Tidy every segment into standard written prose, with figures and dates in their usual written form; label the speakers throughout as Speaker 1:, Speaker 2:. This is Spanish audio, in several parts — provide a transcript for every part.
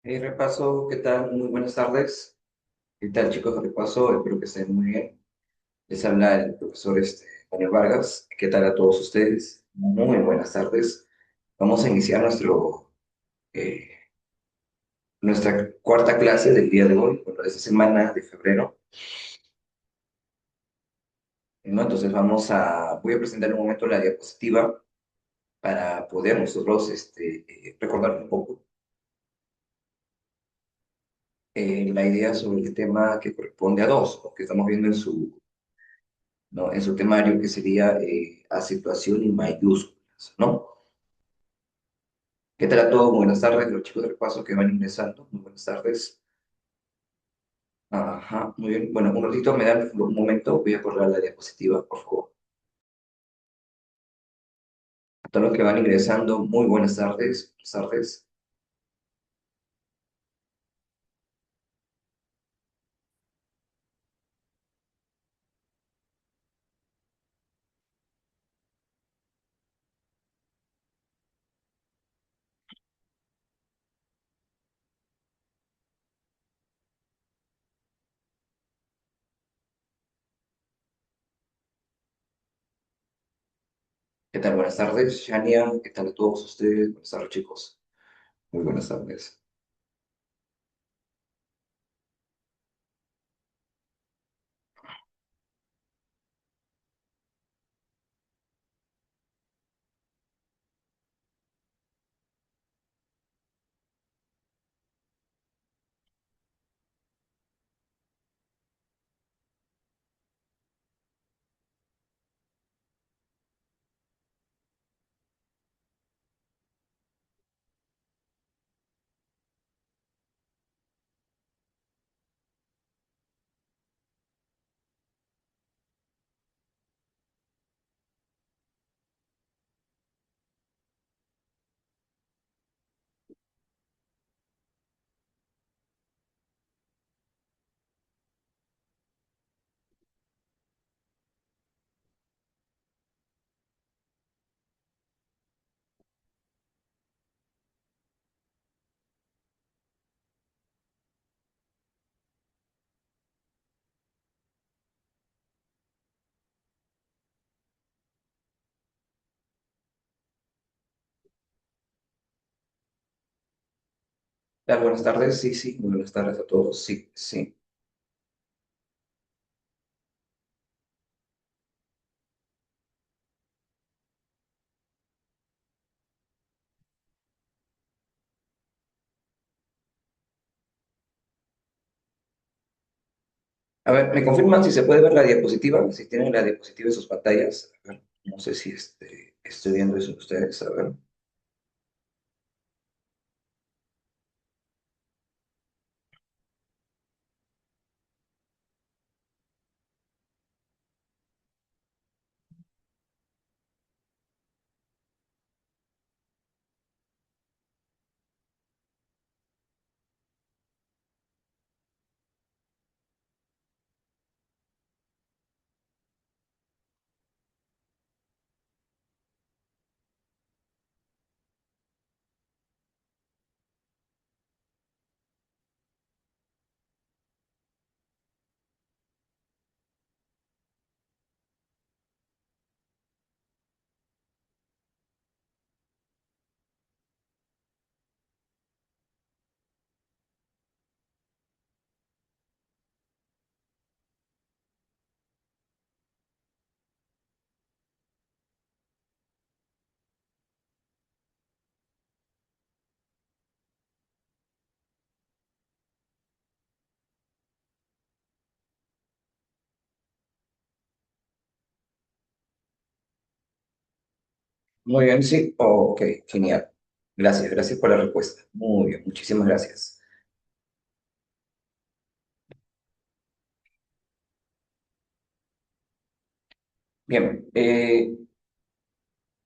Speaker 1: Repaso, ¿qué tal? Muy buenas tardes. ¿Qué tal, chicos de repaso? Espero que estén muy bien. Les habla el profesor Daniel Vargas. ¿Qué tal a todos ustedes? Muy buenas tardes. Vamos a iniciar eh, nuestra cuarta clase del día de hoy, bueno, de esta semana de febrero. ¿No? Entonces voy a presentar en un momento la diapositiva para poder nosotros recordar un poco la idea sobre el tema que corresponde a dos, lo que estamos viendo ¿no? En su temario, que sería acentuación y mayúsculas, ¿no? ¿Qué tal a todos? Buenas tardes, los chicos del paso que van ingresando. Muy buenas tardes. Ajá, muy bien. Bueno, un ratito, me dan un momento, voy a correr la diapositiva, por favor. A todos los que van ingresando, muy buenas tardes. Buenas tardes. ¿Qué tal? Buenas tardes, Shania. ¿Qué tal a todos ustedes? Buenas tardes, chicos. Muy buenas tardes. ¿Qué tal? Buenas tardes, sí, sí, muy buenas tardes a todos, sí, sí. A ver, ¿me confirman si se puede ver la diapositiva? Si tienen la diapositiva en sus pantallas. A ver, no sé si estoy viendo eso ustedes. A ver. Muy bien, sí. Oh, ok, genial. Gracias, gracias por la respuesta. Muy bien, muchísimas gracias. Bien,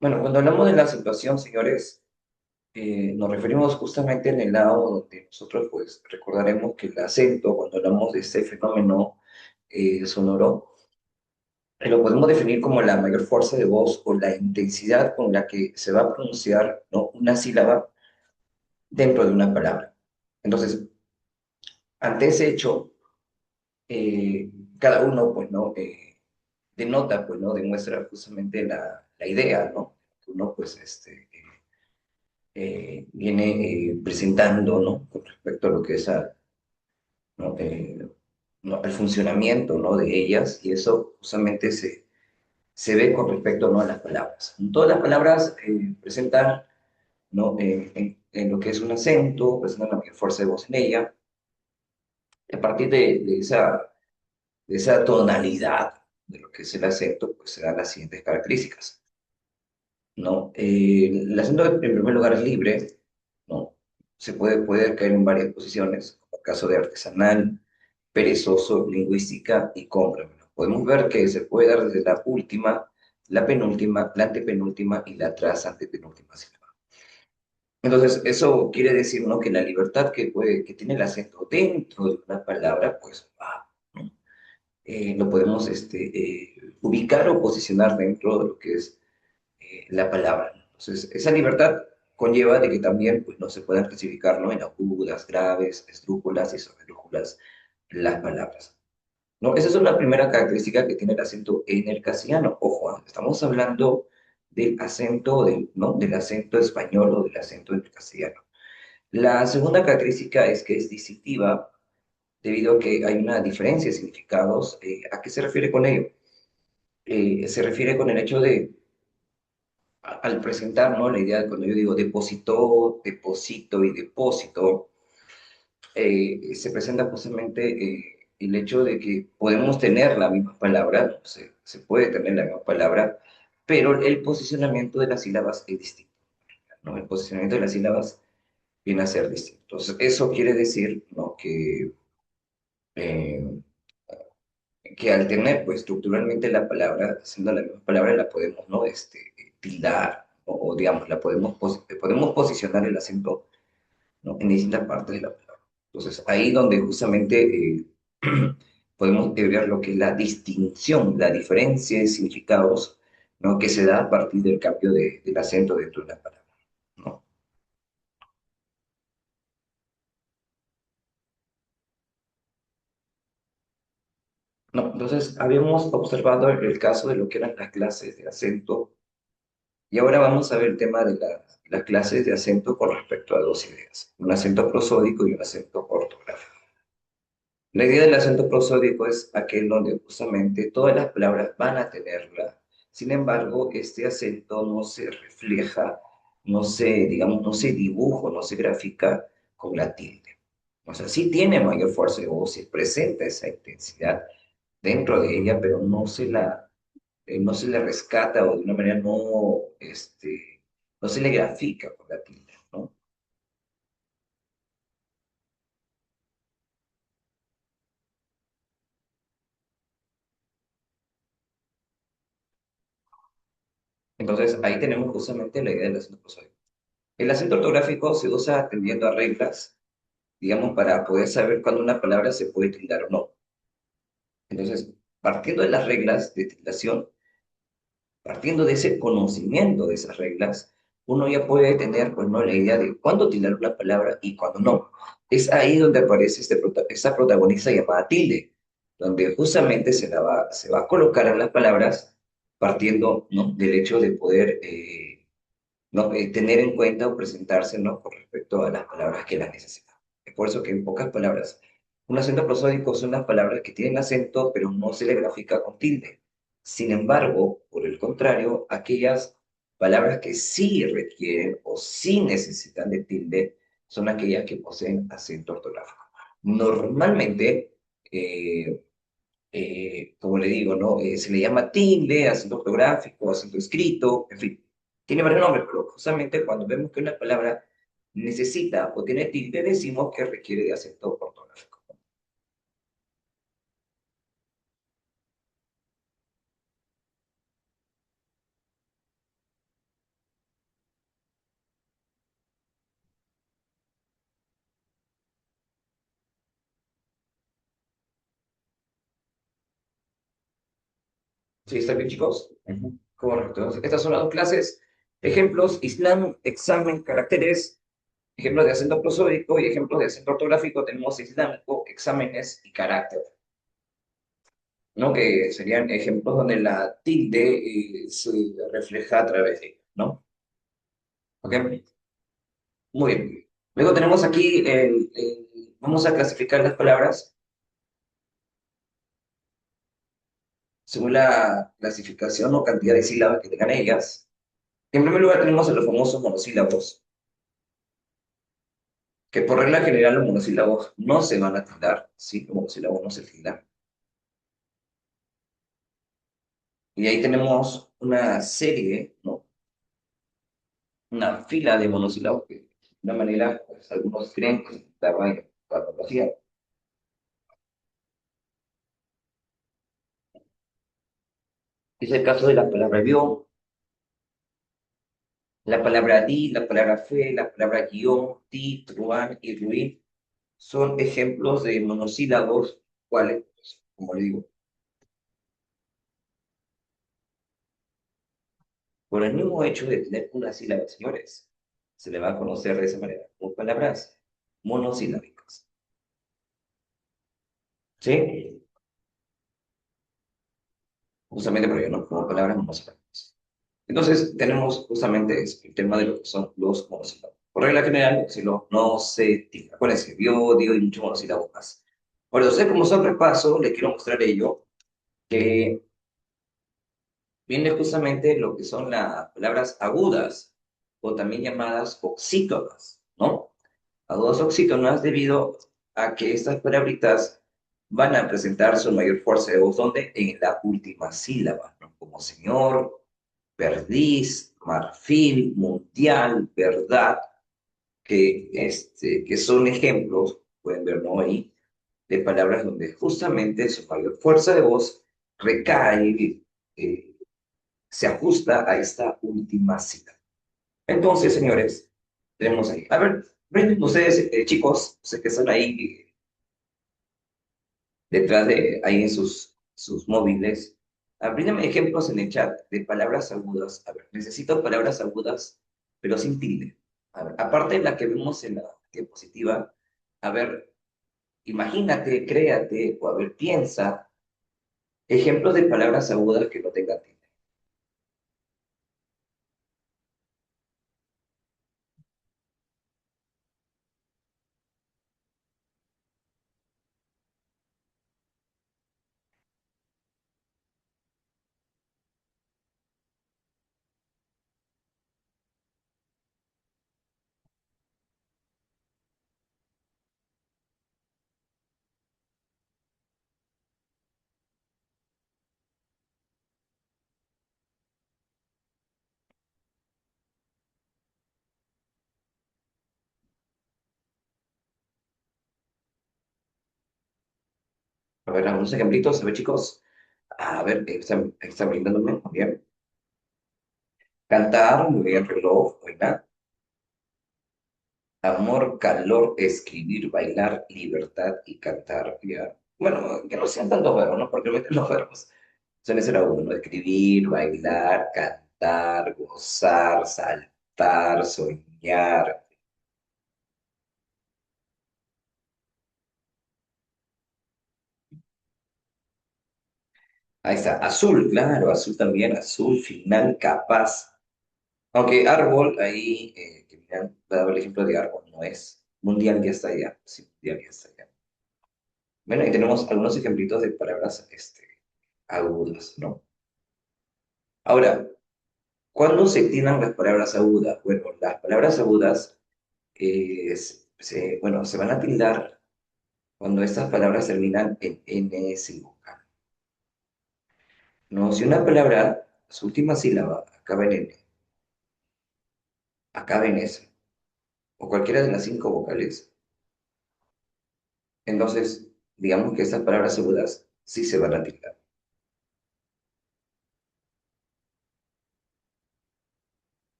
Speaker 1: bueno, cuando hablamos de la situación, señores, nos referimos justamente en el lado donde nosotros, pues, recordaremos que el acento, cuando hablamos de este fenómeno sonoro, lo podemos definir como la mayor fuerza de voz o la intensidad con la que se va a pronunciar, ¿no? Una sílaba dentro de una palabra. Entonces, ante ese hecho, eh, cada uno, pues, ¿no? Denota, pues, ¿no? Demuestra justamente la idea, ¿no? Que uno, pues, viene presentando, ¿no? Con respecto a lo que es ¿no? ¿No? El funcionamiento, ¿no? De ellas, y eso justamente se ve con respecto, ¿no? A las palabras. Todas las palabras presentan, ¿no? En lo que es un acento, presentan la mayor fuerza de voz en ella, y a partir de esa tonalidad de lo que es el acento, pues se dan las siguientes características, ¿no? El acento, en primer lugar, es libre, ¿no? Puede caer en varias posiciones, como el caso de artesanal, perezoso, lingüística y cómprame. Podemos ver que se puede dar desde la última, la penúltima, la antepenúltima y la tras antepenúltima sílaba. Entonces, eso quiere decir, ¿no? Que la libertad que tiene el acento dentro de una palabra, pues va, ¿no? Lo podemos ubicar o posicionar dentro de lo que es la palabra. Entonces, esa libertad conlleva de que también pues, no se puedan clasificar, ¿no? En agudas, graves, esdrújulas y sobredrújulas las palabras. ¿No? Esa es una primera característica que tiene el acento en el castellano. Ojo, estamos hablando del acento, ¿no? Del acento español o del acento en el castellano. La segunda característica es que es distintiva debido a que hay una diferencia de significados. ¿A qué se refiere con ello? Se refiere con el hecho de al presentar, ¿no? La idea de cuando yo digo depositó, deposito y depósito, se presenta justamente el hecho de que podemos tener la misma palabra, ¿no? Se puede tener la misma palabra, pero el posicionamiento de las sílabas es distinto, ¿no? El posicionamiento de las sílabas viene a ser distinto. Entonces, eso quiere decir, ¿no? Eh, que al tener, pues, estructuralmente la palabra, siendo la misma palabra, la podemos, ¿no? Tildar, o, digamos, podemos posicionar el acento, ¿no? En distintas partes de la palabra. Entonces, ahí donde justamente podemos ver lo que es la distinción, la diferencia de significados, ¿no? Que se da a partir del cambio del acento dentro de la palabra, ¿no? No, entonces, habíamos observado el caso de lo que eran las clases de acento. Y ahora vamos a ver el tema de las clases de acento con respecto a dos ideas, un acento prosódico y un acento ortográfico. La idea del acento prosódico es aquel donde justamente todas las palabras van a tenerla. Sin embargo, este acento no se refleja, no se, digamos, no se dibuja, no se grafica con la tilde. O sea, sí tiene mayor fuerza de voz, se presenta esa intensidad dentro de ella, pero no se le rescata o de una manera no se le grafica con la tilde, ¿no? Entonces, ahí tenemos justamente la idea del acento prosódico. El acento ortográfico se usa atendiendo a reglas, digamos, para poder saber cuándo una palabra se puede tildar o no. Entonces, partiendo de las reglas de tildación, partiendo de ese conocimiento de esas reglas, uno ya puede tener, pues, ¿no? La idea de cuándo tildar una palabra y cuándo no. Es ahí donde aparece esta protagonista llamada tilde, donde justamente se va a colocar en las palabras partiendo, ¿no? Del hecho de poder ¿no? Tener en cuenta o presentarse, ¿no? Con respecto a las palabras que las necesitan. Es por eso que en pocas palabras, un acento prosódico son las palabras que tienen acento, pero no se le grafica con tilde. Sin embargo, por el contrario, aquellas palabras que sí requieren o sí necesitan de tilde son aquellas que poseen acento ortográfico. Normalmente, eh, como le digo, ¿no? Se le llama tilde, acento ortográfico, acento escrito, en fin, tiene varios nombres, pero justamente cuando vemos que una palabra necesita o tiene tilde, decimos que requiere de acento ortográfico. ¿Sí está bien, chicos? Ujú. Correcto. Entonces, estas son las dos clases. Ejemplos, Islam, examen, caracteres. Ejemplos de acento prosódico y ejemplos de acento ortográfico tenemos islámico, exámenes y carácter, ¿no? Que serían ejemplos donde la tilde se refleja a través de ellos, ¿no? ¿Ok? Muy bien. Luego tenemos aquí, vamos a clasificar las palabras según la clasificación o cantidad de sílabas que tengan ellas. En primer lugar tenemos a los famosos monosílabos, que por regla general los monosílabos no se van a tildar, ¿sí? Los monosílabos no se tildan. Y ahí tenemos una serie, ¿no? Una fila de monosílabos que de una manera, pues, algunos creen que la van a ortografía. Es el caso de la palabra vio, la palabra di, la palabra fue, la palabra guión, ti, truán y ruin son ejemplos de monosílabos, cuales, pues, como le digo, por el mismo hecho de tener una sílaba, señores, se le va a conocer de esa manera, como palabras monosílabicas. ¿Sí? Justamente por ello, ¿no? Como palabras monosílabicas. Entonces, tenemos justamente el tema de lo que son los monosílabos. Por regla general, si no se tilda. Acuérdense, vio, dio y muchos monosílabos más. Ahora, usted como son repaso, le quiero mostrar ello, que viene justamente lo que son las palabras agudas, o también llamadas oxítonas, ¿no? Agudas oxítonas debido a que estas palabritas van a presentar su mayor fuerza de voz, ¿dónde? En la última sílaba, ¿no? Como señor, perdiz, marfil, mundial, verdad, que son ejemplos, pueden ver, ¿no? Ahí, de palabras donde justamente su mayor fuerza de voz recae, eh, se ajusta a esta última cita. Entonces, señores, tenemos ahí. A ver, brinden ustedes, chicos, sé que están ahí detrás de, ahí en sus móviles. Bríndenme ejemplos en el chat de palabras agudas. A ver, necesito palabras agudas, pero sin tilde. A ver, aparte de la que vemos en la diapositiva, a ver, imagínate, créate, o a ver, piensa ejemplos de palabras agudas que no tengan tilde. A ver, algunos ejemplitos, a ver, chicos. A ver, están brindándome, muy bien. Cantar, muy bien, reloj, buena. Amor, calor, escribir, bailar, libertad y cantar. Ya. Bueno, que no sean tantos verbos, ¿no? Porque meten los verbos. Suele ser uno, ¿no? Escribir, bailar, cantar, gozar, saltar, soñar. Ahí está, azul, claro, azul también, azul, final, capaz. Aunque árbol, ahí, que me han dado el ejemplo de árbol, no es. Mundial ya está allá, sí, mundial ya está allá. Bueno, y tenemos algunos ejemplitos de palabras agudas, ¿no? Ahora, ¿cuándo se tiran las palabras agudas? Bueno, las palabras agudas bueno, se van a tildar cuando estas palabras terminan en NS vocal. No, si una palabra, su última sílaba acaba en N, acaba en S, o cualquiera de las cinco vocales, entonces digamos que estas palabras agudas sí se van a tildar.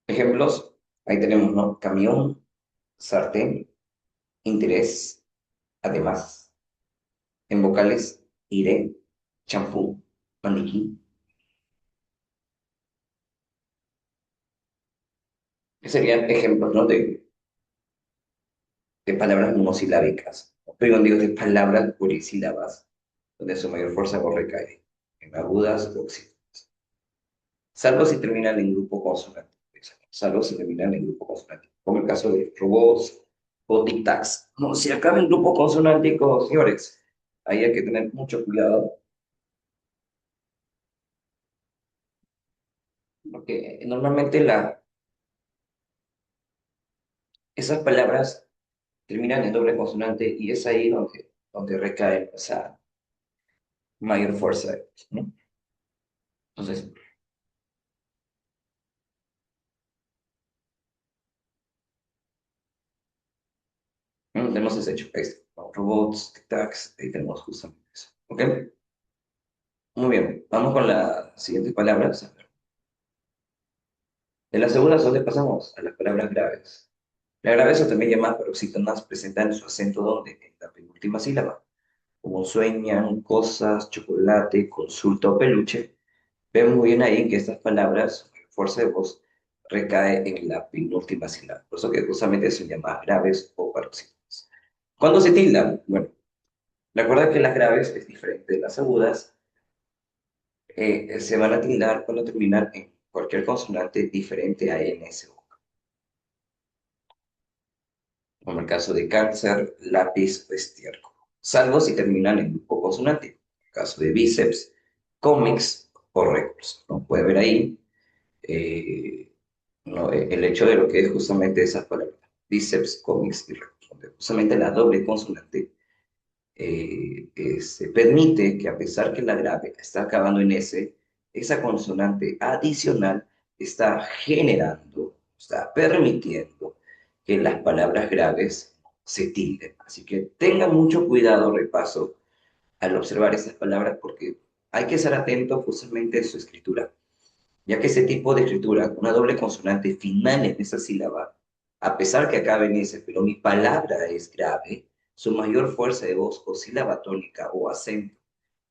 Speaker 1: Ejemplos, ahí tenemos, ¿no? Camión, sartén, interés, además. En vocales, iré, champú, maniquí. que serían ejemplos, ¿no? De palabras monosilábicas, pero digo de palabras polisílabas, donde su mayor fuerza de voz recae en agudas o oxítonas, salvo si terminan en grupo consonante, salvo si terminan en grupo consonante, como el caso de robots o tic-tacs. No, si acaba en grupo consonántico, señores, ahí hay que tener mucho cuidado, porque normalmente esas palabras terminan en doble consonante y es ahí donde recae esa mayor fuerza, ¿no? Entonces, tenemos ese hecho. Ahí está. ¿No? Robots, tic-tacs, ahí tenemos justamente eso. ¿Ok? Muy bien. Vamos con las siguientes palabras. A ver. De las segundas, ¿dónde pasamos? A las palabras graves. Las graves, o también llamadas paroxítonas, presentan su acento donde en la penúltima sílaba. Como sueñan, cosas, chocolate, consulta o peluche. Vemos muy bien ahí que estas palabras, su fuerza de voz, recae en la penúltima sílaba. Por eso que justamente son llamadas graves o paroxítonas. ¿Cuándo se tildan? Bueno, recuerda que las graves es diferente de las agudas. Se van a tildar cuando terminan en cualquier consonante diferente a N, S, O. Como el caso de cáncer, lápiz o estiércol. Salvo si terminan en grupo consonante. En el caso de bíceps, cómics o récords. ¿No? Puede ver ahí eh, ¿no? El hecho de lo que es justamente esas palabras. Bíceps, cómics y récords. Donde justamente la doble consonante se permite que a pesar que la grave está acabando en S, esa consonante adicional está generando, está permitiendo que las palabras graves se tilden. Así que tenga mucho cuidado, repaso, al observar esas palabras porque hay que estar atento justamente a su escritura, ya que ese tipo de escritura, una doble consonante final en esa sílaba, a pesar que acabe en ese, pero mi palabra es grave, su mayor fuerza de voz o sílaba tónica o acento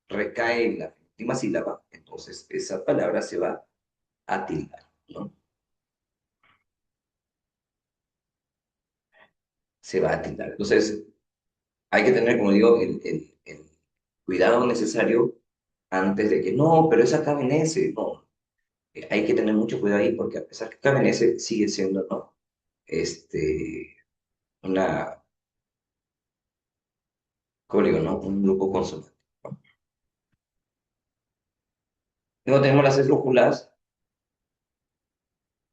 Speaker 1: recae en la última sílaba, entonces esa palabra se va a tildar, ¿no? Se va a tildar. Entonces, hay que tener, como digo, el cuidado necesario antes de que, no, pero esa acabe en ese, no. Hay que tener mucho cuidado ahí porque a pesar que acabe en ese, sigue siendo, ¿no? Este, una, ¿cómo digo, no? Un grupo consonante, ¿no? Luego tenemos las esdrújulas,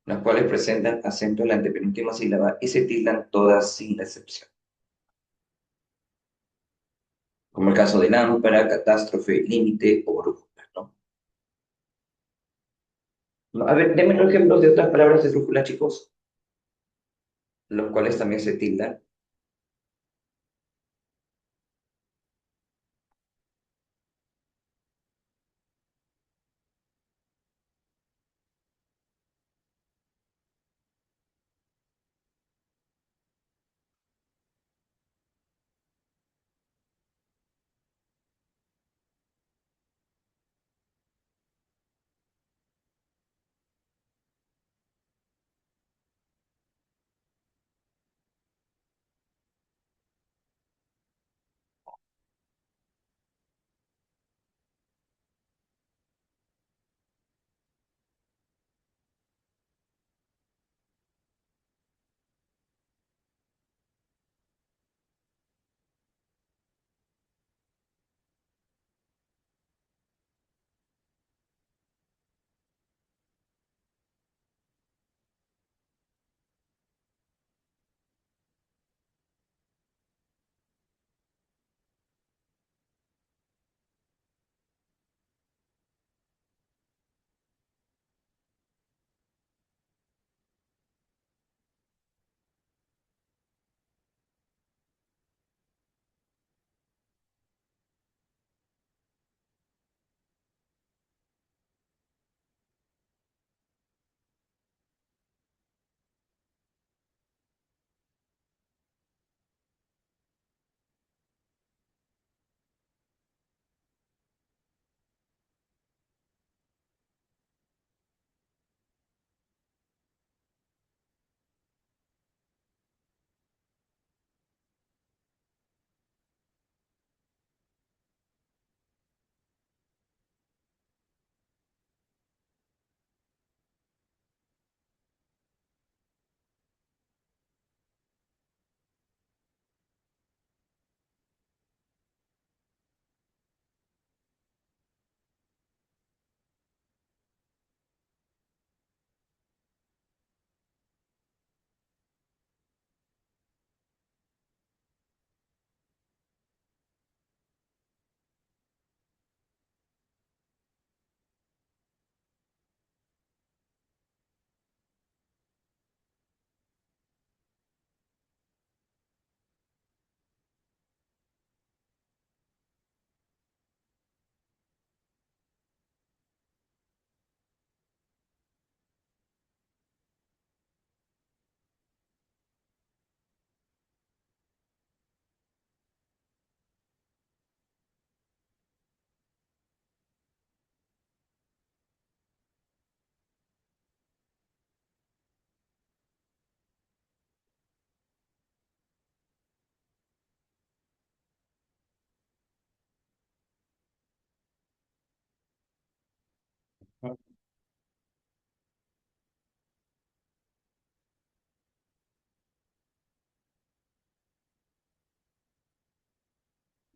Speaker 1: las cuales presentan acento en la antepenúltima sílaba y se tildan todas sin excepción, como el caso de lámpara, catástrofe, límite o brújula, ¿no? No, a ver, denme un ejemplo de otras palabras de esdrújula, chicos, los cuales también se tildan.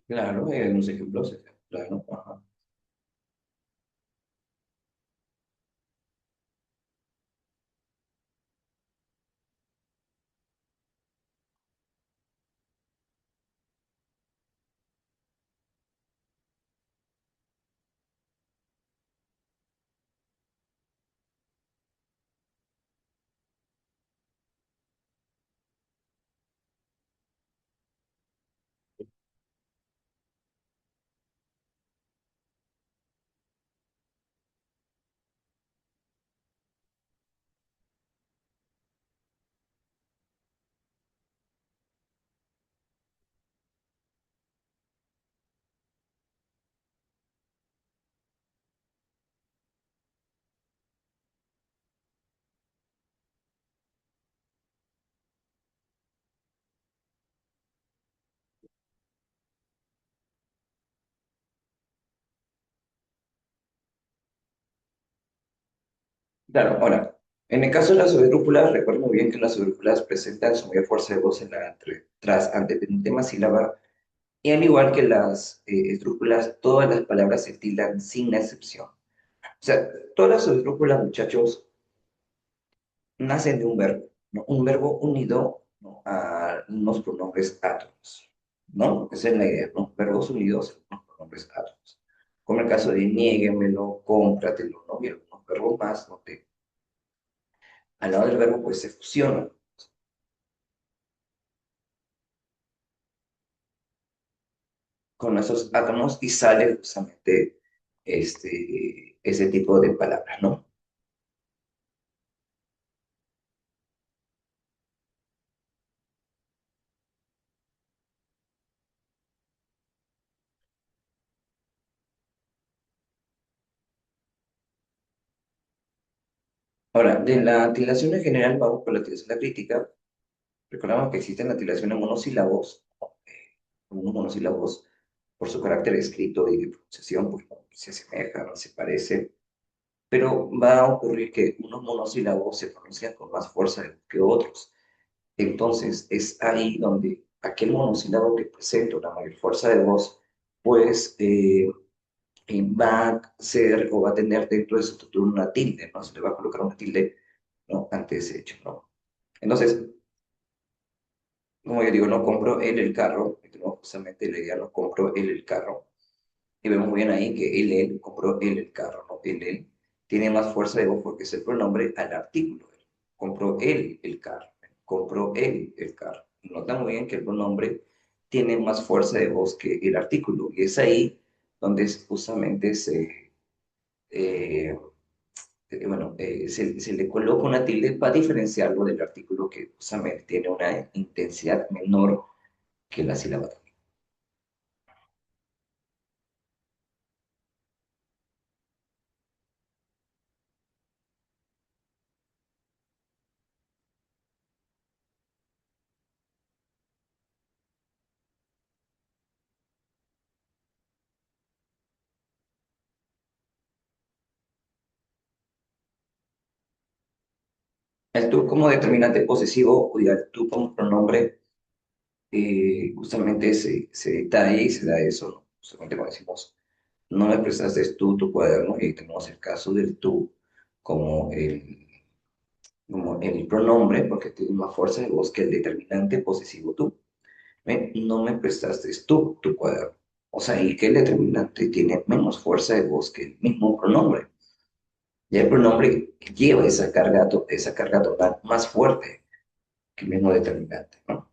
Speaker 1: Claro, hay unos ejemplos, claro, ajá. Claro, ahora, en el caso de las esdrújulas, recuerdo muy bien que las esdrújulas presentan su mayor fuerza de voz en la tras antepenúltima sílaba, y al igual que las esdrújulas, todas las palabras se tildan sin excepción. O sea, todas las esdrújulas, muchachos, nacen de un verbo, ¿no? Un verbo unido, ¿no?, a unos pronombres átomos, ¿no? Esa es la idea, ¿no? Verbos unidos a unos pronombres átomos. Como el caso de niéguemelo, cómpratelo, ¿no? Y algunos verbos más, ¿no? Que al lado del verbo, pues se fusionan con esos átomos y sale justamente ese tipo de palabras, ¿no? Ahora, de la tildación en general, vamos por la tildación la crítica. Recordamos que existen la tildación en monosílabos, ¿no? Unos monosílabos, por su carácter escrito y de pronunciación, pues no se asemejan, no se parecen, pero va a ocurrir que unos monosílabos se pronuncian con más fuerza que otros. Entonces, es ahí donde aquel monosílabo que presenta una mayor fuerza de voz, pues va a ser o va a tener dentro de su estructura una tilde, ¿no? Se le va a colocar una tilde, ¿no?, ante ese hecho, ¿no? Entonces, como yo digo, no compro él el carro, ¿no? Justamente la idea, no compro él el carro. Y vemos muy bien ahí que él compró él el carro, ¿no? Él tiene más fuerza de voz porque es el pronombre al artículo. Compró él el carro, compró él el carro. Nota muy bien que el pronombre tiene más fuerza de voz que el artículo. Y es ahí donde justamente eh, se le coloca una tilde para diferenciarlo del artículo que justamente tiene una intensidad menor que la sílaba. El tú como determinante posesivo y el tú como pronombre, justamente se detalle y se da eso, ¿no? Justamente cuando decimos, no me prestaste tú tu cuaderno, y tenemos el caso del tú como como el pronombre, porque tiene más fuerza de voz que el determinante posesivo tú. ¿Ven? No me prestaste tú tu cuaderno. O sea, y que el determinante tiene menos fuerza de voz que el mismo pronombre. Ya el pronombre lleva esa carga total más fuerte que el mismo determinante, ¿no?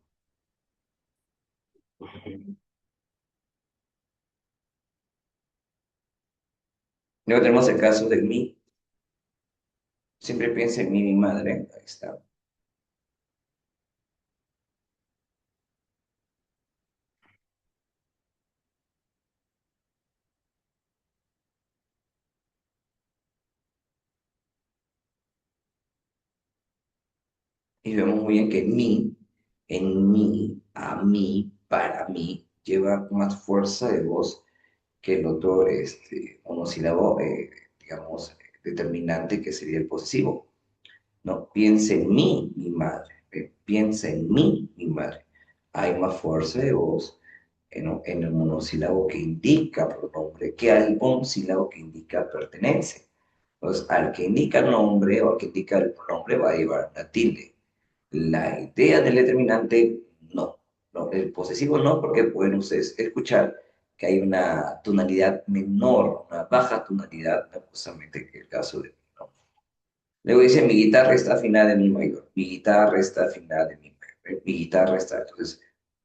Speaker 1: Luego tenemos el caso del mí. Siempre piensa en mí, mi madre. Ahí está. Y vemos muy bien que mí, en mí, a mí, para mí, lleva más fuerza de voz que el otro monosílabo, digamos. determinante que sería el posesivo. No, piensa en mí, mi madre. Piensa en mí, mi madre. Hay más fuerza de voz en el monosílabo que indica pronombre que al monosílabo que indica pertenencia. Entonces, al que indica el nombre o al que indica el pronombre va a llevar una tilde. La idea del determinante, no. No, el posesivo no, porque pueden ustedes escuchar que hay una tonalidad menor, una baja tonalidad, ¿no? Justamente que el caso de, ¿no? Luego dice, mi guitarra está afinada en mi mayor, mi guitarra está afinada en mi mayor, mi guitarra está. Entonces,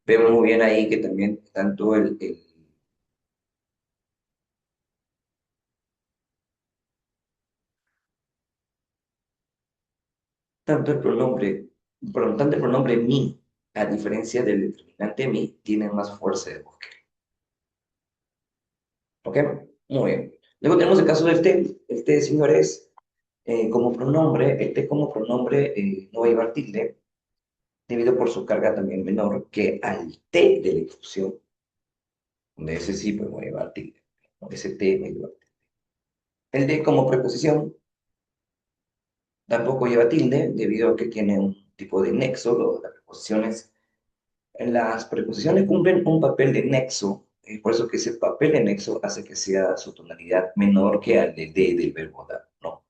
Speaker 1: vemos muy bien ahí que también tanto el pronombre, por lo tanto el pronombre mi, a diferencia del determinante mi, tiene más fuerza de voz. ¿Ok? Muy bien. Luego tenemos el caso del té. El té, señores, como pronombre, el té como pronombre no va a llevar tilde, debido por su carga también menor que al té de la infusión, donde ese sí pues, va a llevar tilde. ¿No? Ese té no lleva tilde. El de como preposición tampoco lleva tilde, debido a que tiene un tipo de nexo, las preposiciones. Las preposiciones cumplen un papel de nexo, por eso que ese papel de nexo hace que sea su tonalidad menor que al de del verbo dar, ¿no?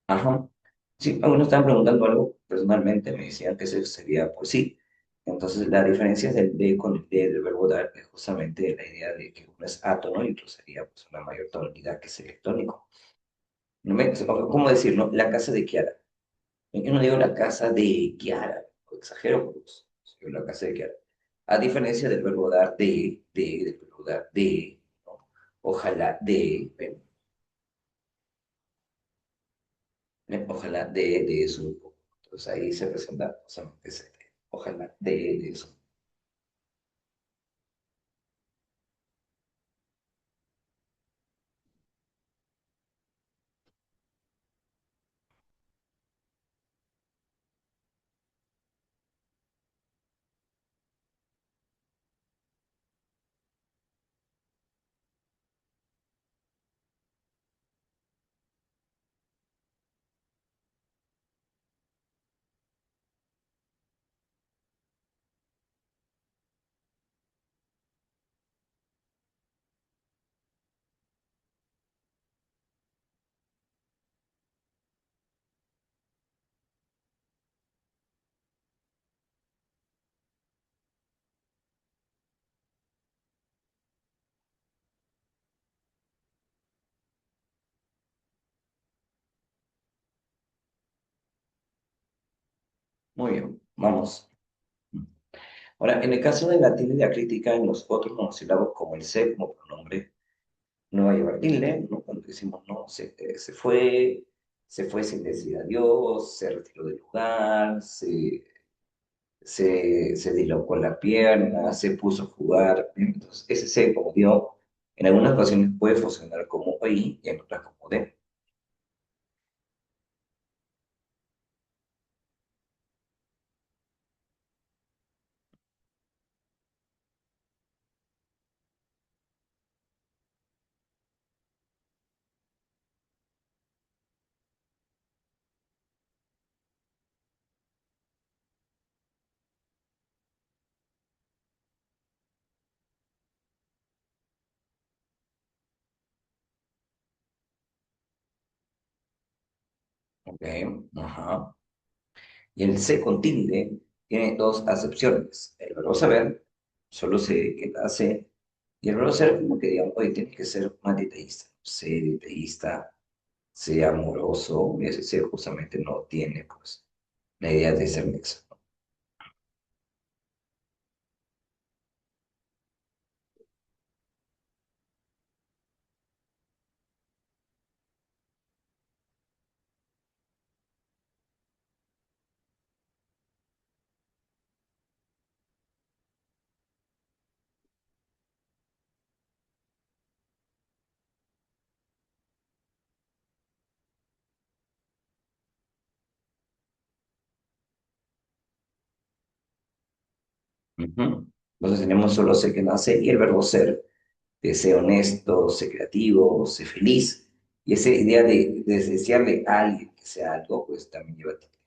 Speaker 1: Ajá. Sí, algunos estaban preguntando algo personalmente, me decían que ese sería pues sí. Entonces, la diferencia del de con el de del verbo dar es justamente la idea de que uno es átono y otro sería pues, una mayor tonalidad que es electrónico. No me, ¿cómo decirlo? La casa de Kiara. Yo no digo la casa de Kiara, o exagero, pues, digo la casa de Kiara. A diferencia del verbo dar del verbo dar de, ¿no? Ojalá de, ¿ven? Ojalá de eso un poco. Entonces ahí se presenta justamente ese, ojalá de eso. Muy bien, vamos. Ahora, en el caso de la tilde diacrítica en los otros monosílabos, como el se como pronombre, no va a llevar tilde, ¿no? Cuando decimos no, se fue sin decir adiós, se retiró del lugar, se dislocó la pierna, se puso a jugar. Entonces, ese se, como vio, en algunas ocasiones puede funcionar como oí y en otras como de. ¿Ok? Ajá. Y el se con tilde tiene dos acepciones. El verbo saber, solo se queda se, y el verbo ser, como que digamos, oye, tiene que ser más detallista. Sé detallista, sea amoroso, ese ser justamente no tiene pues la idea de ser mixto. Ujú. Entonces tenemos solo ser que nace y el verbo ser, de ser honesto, ser creativo, ser feliz. Y esa idea de desearle a alguien que sea algo, pues también lleva tiempo.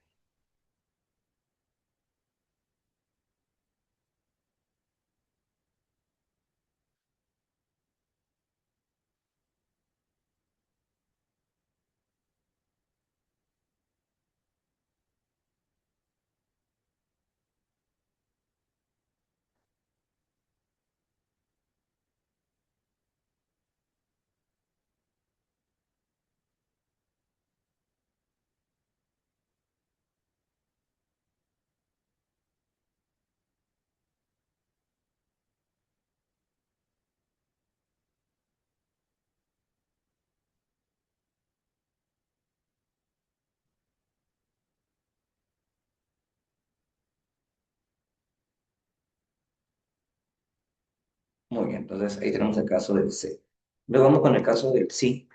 Speaker 1: Muy bien, entonces ahí tenemos el caso del ser. Luego vamos con el caso del sí,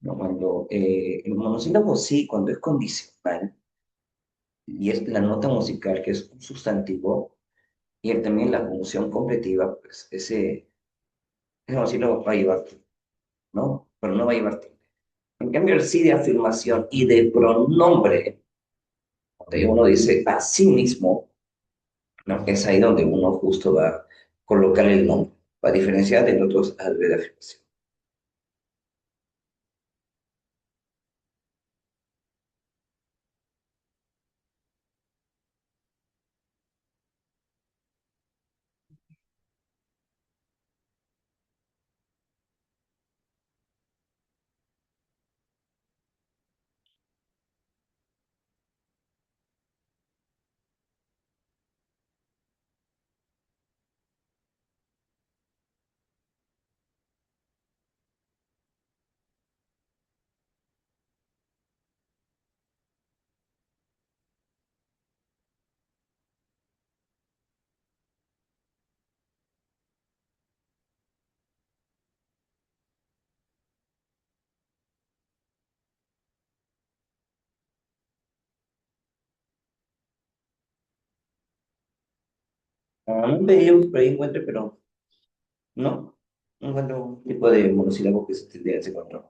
Speaker 1: ¿no? Cuando el monosílabo sí, cuando es condicional, y es la nota musical, que es un sustantivo, y también la función completiva, pues ese monosílabo va a llevar tilde, ¿no? Pero no va a llevar tilde. En cambio, el sí de afirmación y de pronombre, donde uno dice a sí mismo, ¿no? Es ahí donde uno justo va a colocar el nombre, a diferenciar del otro adverbio de afirmación. No pedí, pedí encuentro, pero no. No encuentro un tipo de monosílabo que se tendría ese control.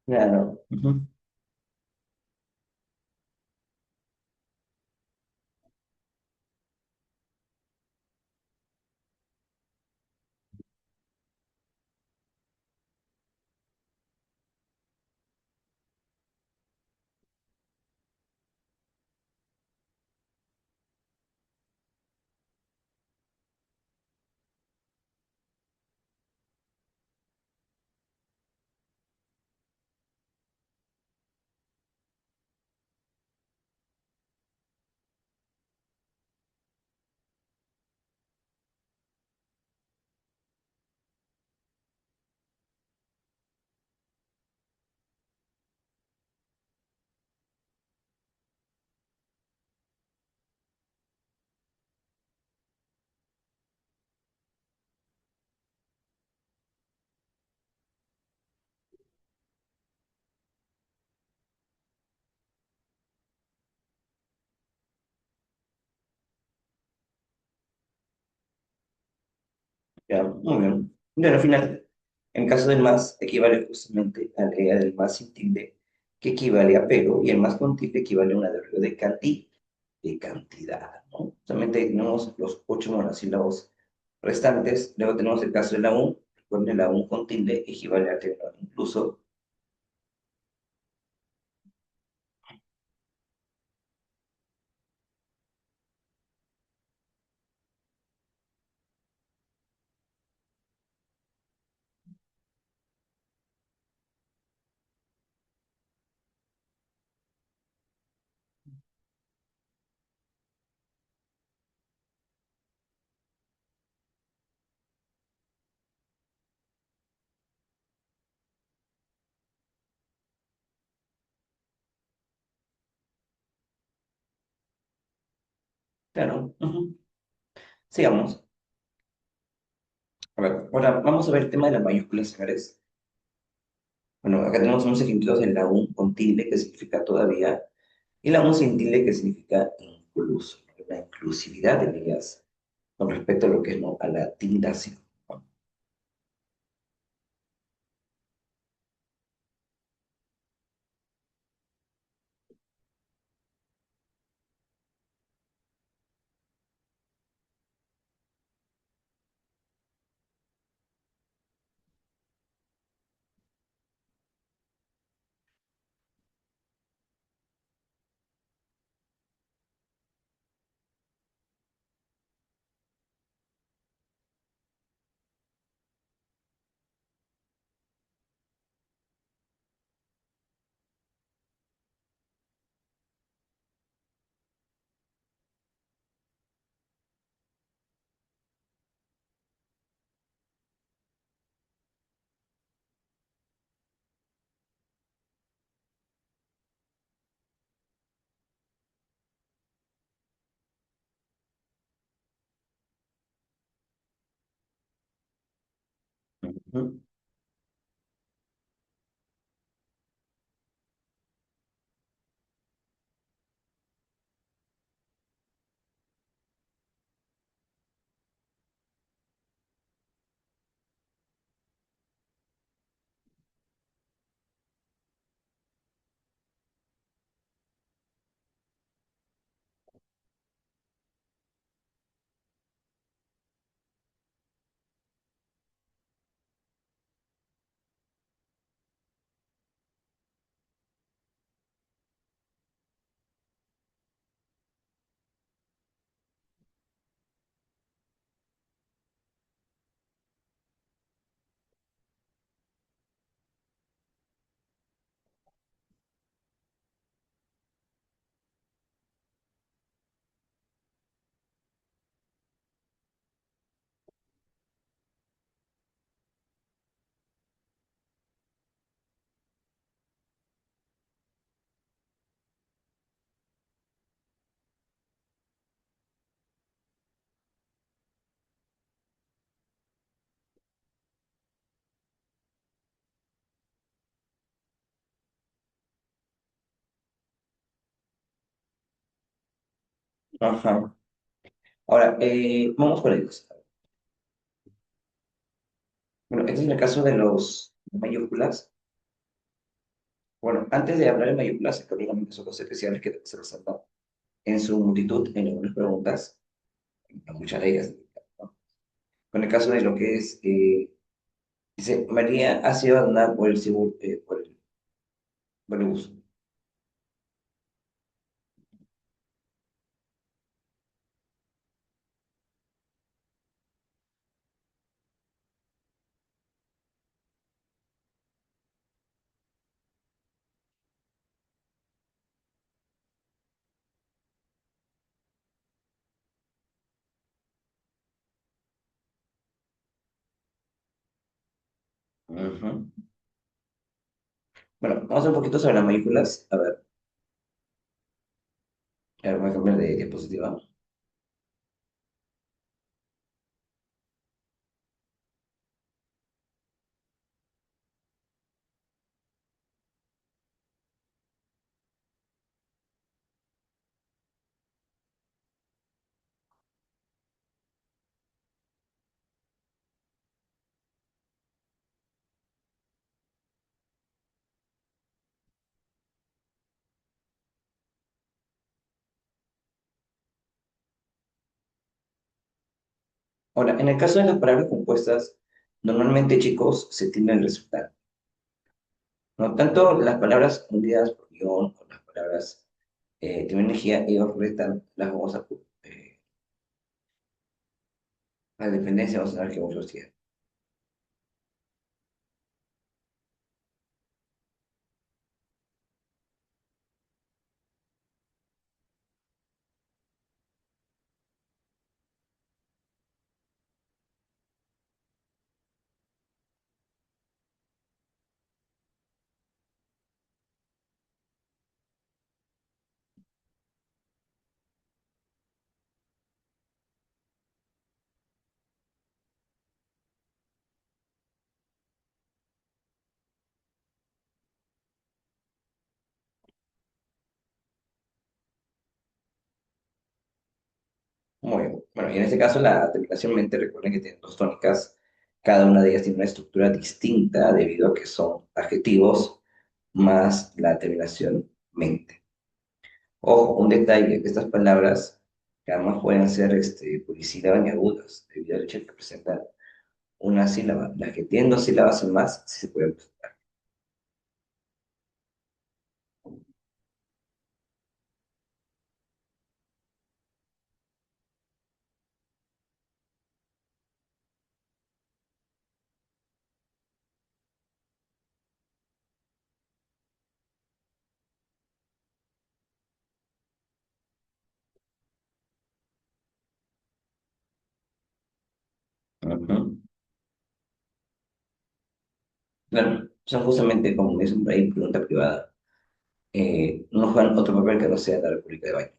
Speaker 1: Claro. Ujú. Ya, muy bien. Bueno, al final, en caso del más, equivale justamente a la idea del más sin tilde, que equivale a pero, y el más con tilde equivale a un adverbio de cantidad, ¿no? Solamente tenemos los 8 monosílabos restantes. Luego tenemos el caso de la un. Recuerden, la un con tilde equivale a término incluso. Claro. Ujú. Sigamos. A ver, ahora vamos a ver el tema de las mayúsculas, señores. Bueno, acá tenemos unos ejemplos de la un con tilde, que significa todavía, y la un sin tilde, que significa incluso, ¿no? La inclusividad de ellas con respecto a lo que es, ¿no? A la tildación, ¿no? Ujú. Ajá. Ahora, vamos por ellos. Bueno, este es el caso de los mayúsculas. Bueno, antes de hablar de mayúsculas, hay únicamente son cosas especiales que se resaltan en su multitud en algunas preguntas, en muchas de ellas, ¿no? Con el caso de lo que es, dice, María ha sido abandonada por el cibur, por el bus. Ujú. Bueno, vamos a ver un poquito sobre las mayúsculas. A ver, voy a cambiar de diapositiva. Ahora, en el caso de las palabras compuestas, normalmente, chicos, se tiende al resultado. No tanto las palabras unidas por guión o las palabras de una energía, ellos restan, las vamos a dependencia, vamos a ver qué vamos a hacer. Muy bien. Bueno, y en este caso la terminación mente, recuerden que tiene dos tónicas, cada una de ellas tiene una estructura distinta debido a que son adjetivos más la terminación mente. Ojo, un detalle, estas palabras que además pueden ser polisílabas y agudas, debido al hecho de que presentan una sílaba. Las que tienen dos sílabas o más, sí se pueden presentar. Ujú. Claro, son justamente como me dicen por ahí, pregunta privada. No juegan otro papel que no sea la República de Baño.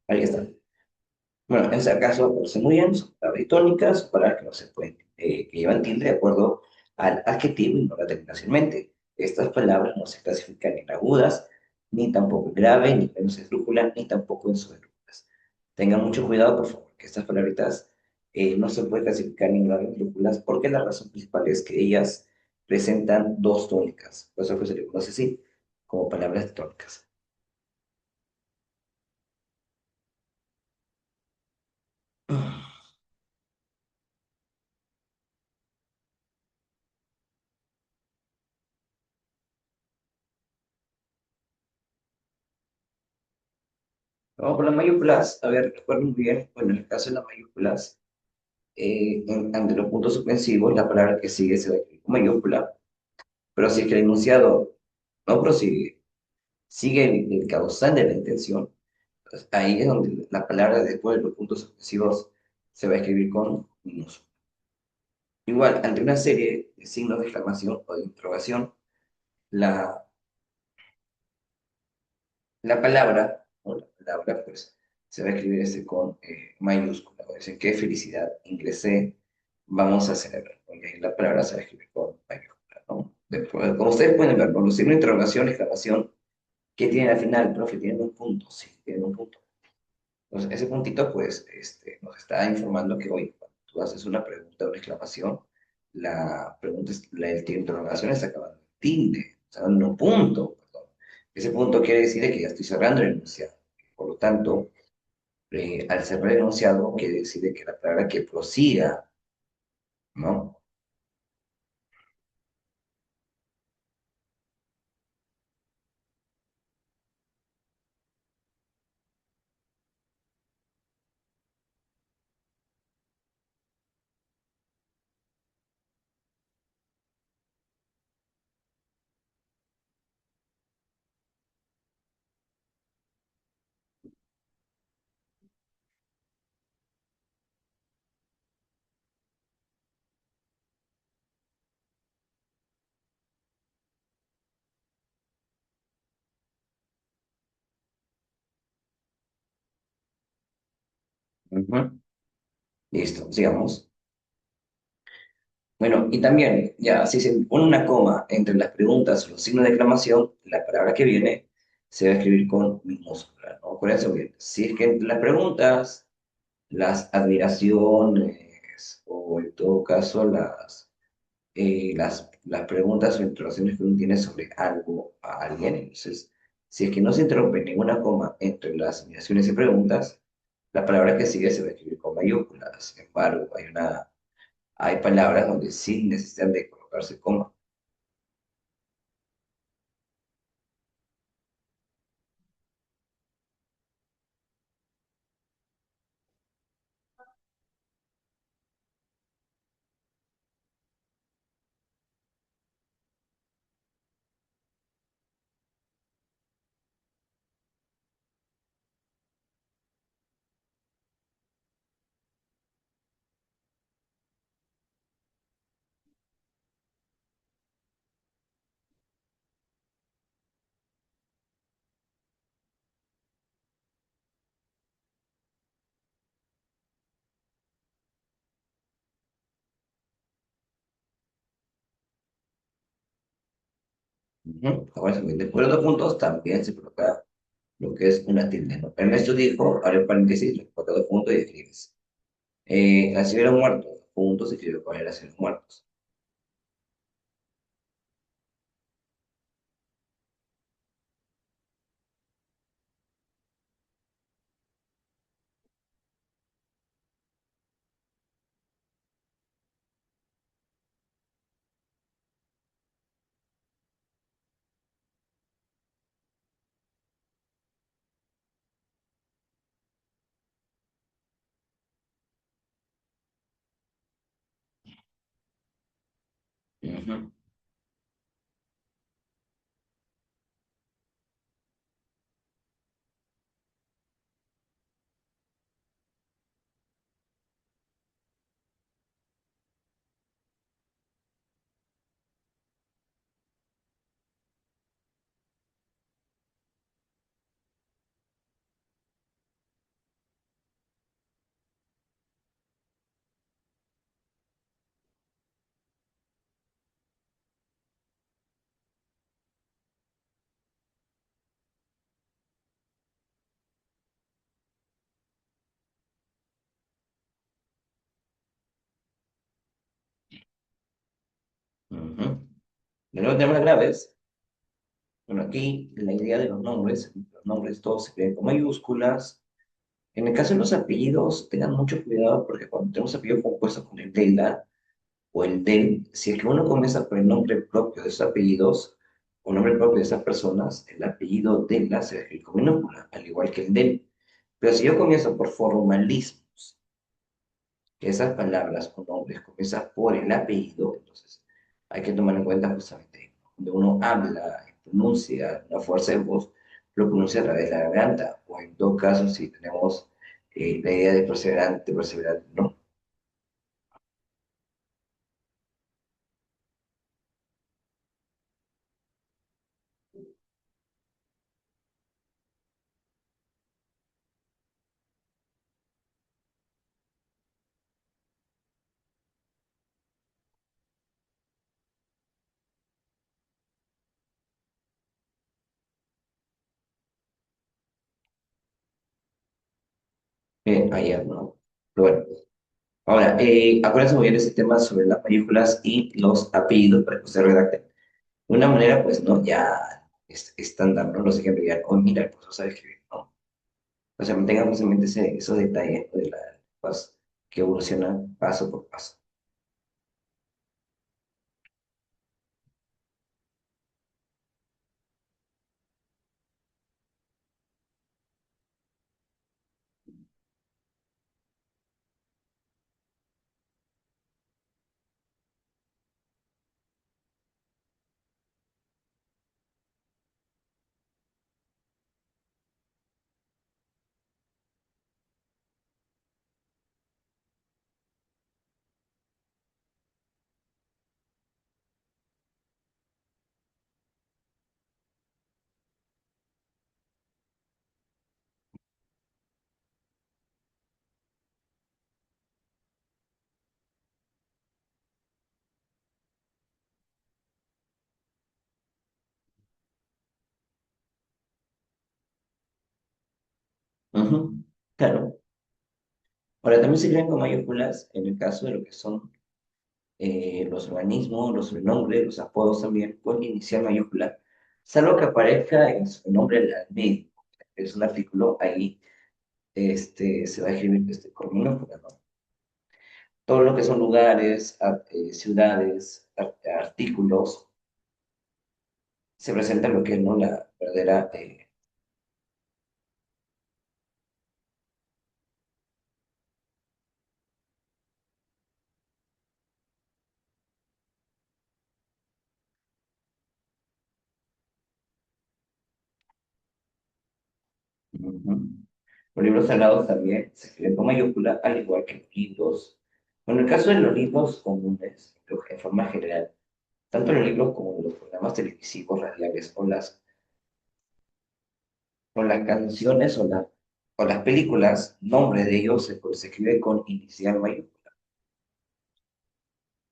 Speaker 1: Ahí está. Bueno, en ese caso, parece muy bien, son palabras tónicas, son palabras que no se pueden, que llevan tilde de acuerdo al adjetivo y no la terminación mente. Estas palabras no se clasifican en agudas, ni tampoco en grave, ni menos esdrújula, ni tampoco en subesdrújulas. Tengan mucho cuidado, por favor, que estas palabritas no se pueden clasificar en grave ni esdrújulas, porque la razón principal es que ellas presentan dos tónicas, por eso que se le conoce así, como palabras tónicas. Vamos por las mayúsculas. A ver, recuerden muy bien, bueno, en el caso de las mayúsculas, ante los puntos suspensivos, la palabra que sigue se va a escribir con mayúscula, pero si es que el enunciado no prosigue, sigue el causal de la intención, pues ahí es donde la palabra después de los puntos suspensivos se va a escribir con minúscula. Igual, ante una serie de signos de exclamación o de interrogación, La, la palabra, ¿no? La palabra, pues, se va a escribir con mayúscula. O sea, qué felicidad, ingresé, vamos a celebrar, ¿no? Y ahí la palabra se va a escribir con mayúscula, ¿no? Después, como ustedes pueden ver, ¿no? Los signos de interrogación, exclamación, ¿qué tienen al final, profe? Tienen un punto, sí, tienen un punto. Entonces, ese puntito, pues, nos está informando que hoy, cuando tú haces una pregunta o una exclamación, la pregunta, el de interrogación está acabando en tilde, está dando un punto, perdón. Ese punto quiere decir que ya estoy cerrando el enunciado. Por lo tanto, al cerrar el enunciado, quiere decir que la palabra que prosiga, ¿no? Ujú. Listo, sigamos. Bueno, y también, ya, si se pone una coma entre las preguntas o los signos de exclamación, la palabra que viene se va a escribir con minúscula, ¿no? Con eso bien. Si es que entre las preguntas, las admiraciones, o en todo caso las preguntas o interrogaciones que uno tiene sobre algo a alguien, entonces, si es que no se interrumpe ninguna coma entre las admiraciones y preguntas, la palabra que sigue se va a escribir con mayúsculas. Sin embargo, hay palabras donde sí necesitan de colocarse coma. Ujú. Ahora, después de los dos puntos, también se coloca lo que es una tilde, ¿no? Ernesto dijo, abre paréntesis, le coloca dos puntos y escribes. Nacieron muertos, puntos, y escribe cuál era nacieron muertos. Ujú, ujú. De nuevo tenemos las claves. Bueno, aquí la idea de los nombres todos se escriben con mayúsculas. En el caso de los apellidos, tengan mucho cuidado porque cuando tenemos apellidos compuestos con el de la o el del, si es que uno comienza por el nombre propio de esos apellidos o nombre propio de esas personas, el apellido de la se va a escribir con minúscula, al igual que el del. Pero si yo comienzo por formalismos, que esas palabras o nombres comienzan por el apellido, entonces hay que tomar en cuenta justamente cuando uno habla, pronuncia una fuerza de voz, lo pronuncia a través de la garganta, o en todo caso, si tenemos la idea de perseverante, no. ayer, ¿no? Pero bueno, ahora, acuérdense muy bien ese tema sobre las mayúsculas y los apellidos para que usted redacte. De una manera, pues, ¿no? Ya es estándar, ¿no? Los ejemplos ya, oh, mira, pues no sabe escribir, ¿no? O sea, mantengan en mente esos detalles, ¿no? De las cosas que evolucionan paso por paso. Ujú, claro. Ahora, también se crean con mayúsculas en el caso de lo que son los organismos, los sobrenombres, los apodos también pueden iniciar mayúscula, salvo que aparezca en su nombre al medio. Es un artículo, ahí se va a escribir con minúscula, ¿no? Todo lo que son lugares, ciudades, artículos, se presenta lo que es, ¿no? La verdadera. Ujú. Los libros sagrados también se escriben con mayúscula, al igual que los libros. Bueno, en el caso de los libros comunes, en forma general, tanto los libros como los programas televisivos, radiales o las canciones o las películas, nombre de ellos se escribe con inicial mayúscula.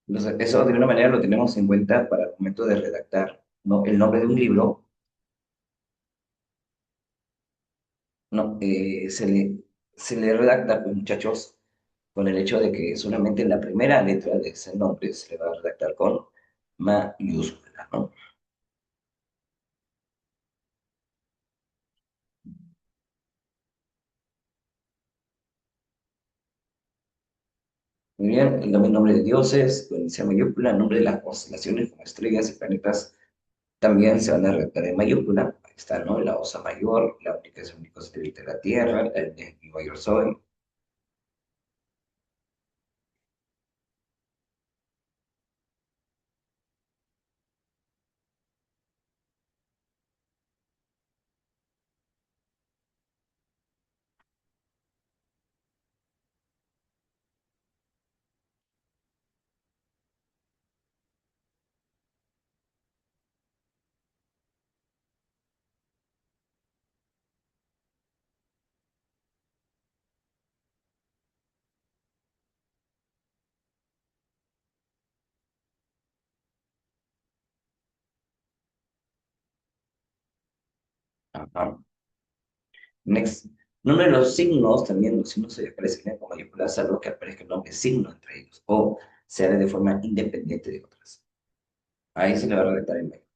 Speaker 1: Entonces, eso de una manera lo tenemos en cuenta para el momento de redactar, ¿no? El nombre de un libro, ¿no? Se le redacta, pues, muchachos, con el hecho de que solamente la primera letra de ese nombre se le va a redactar con mayúscula, ¿no? Muy bien, el nombre de dioses, con inicial mayúscula, el nombre de las constelaciones como estrellas y planetas también se van a redactar en mayúscula. Ahí está, ¿no? La Osa Mayor, la única es el único satélite de la Tierra, el mayor Soy. Ajá. Next. Nombre de los signos, también los signos se aparecen con mayúscula, salvo que aparezca el nombre signo entre ellos, o se hará de forma independiente de otras. Ahí se le va a redactar en mayúscula.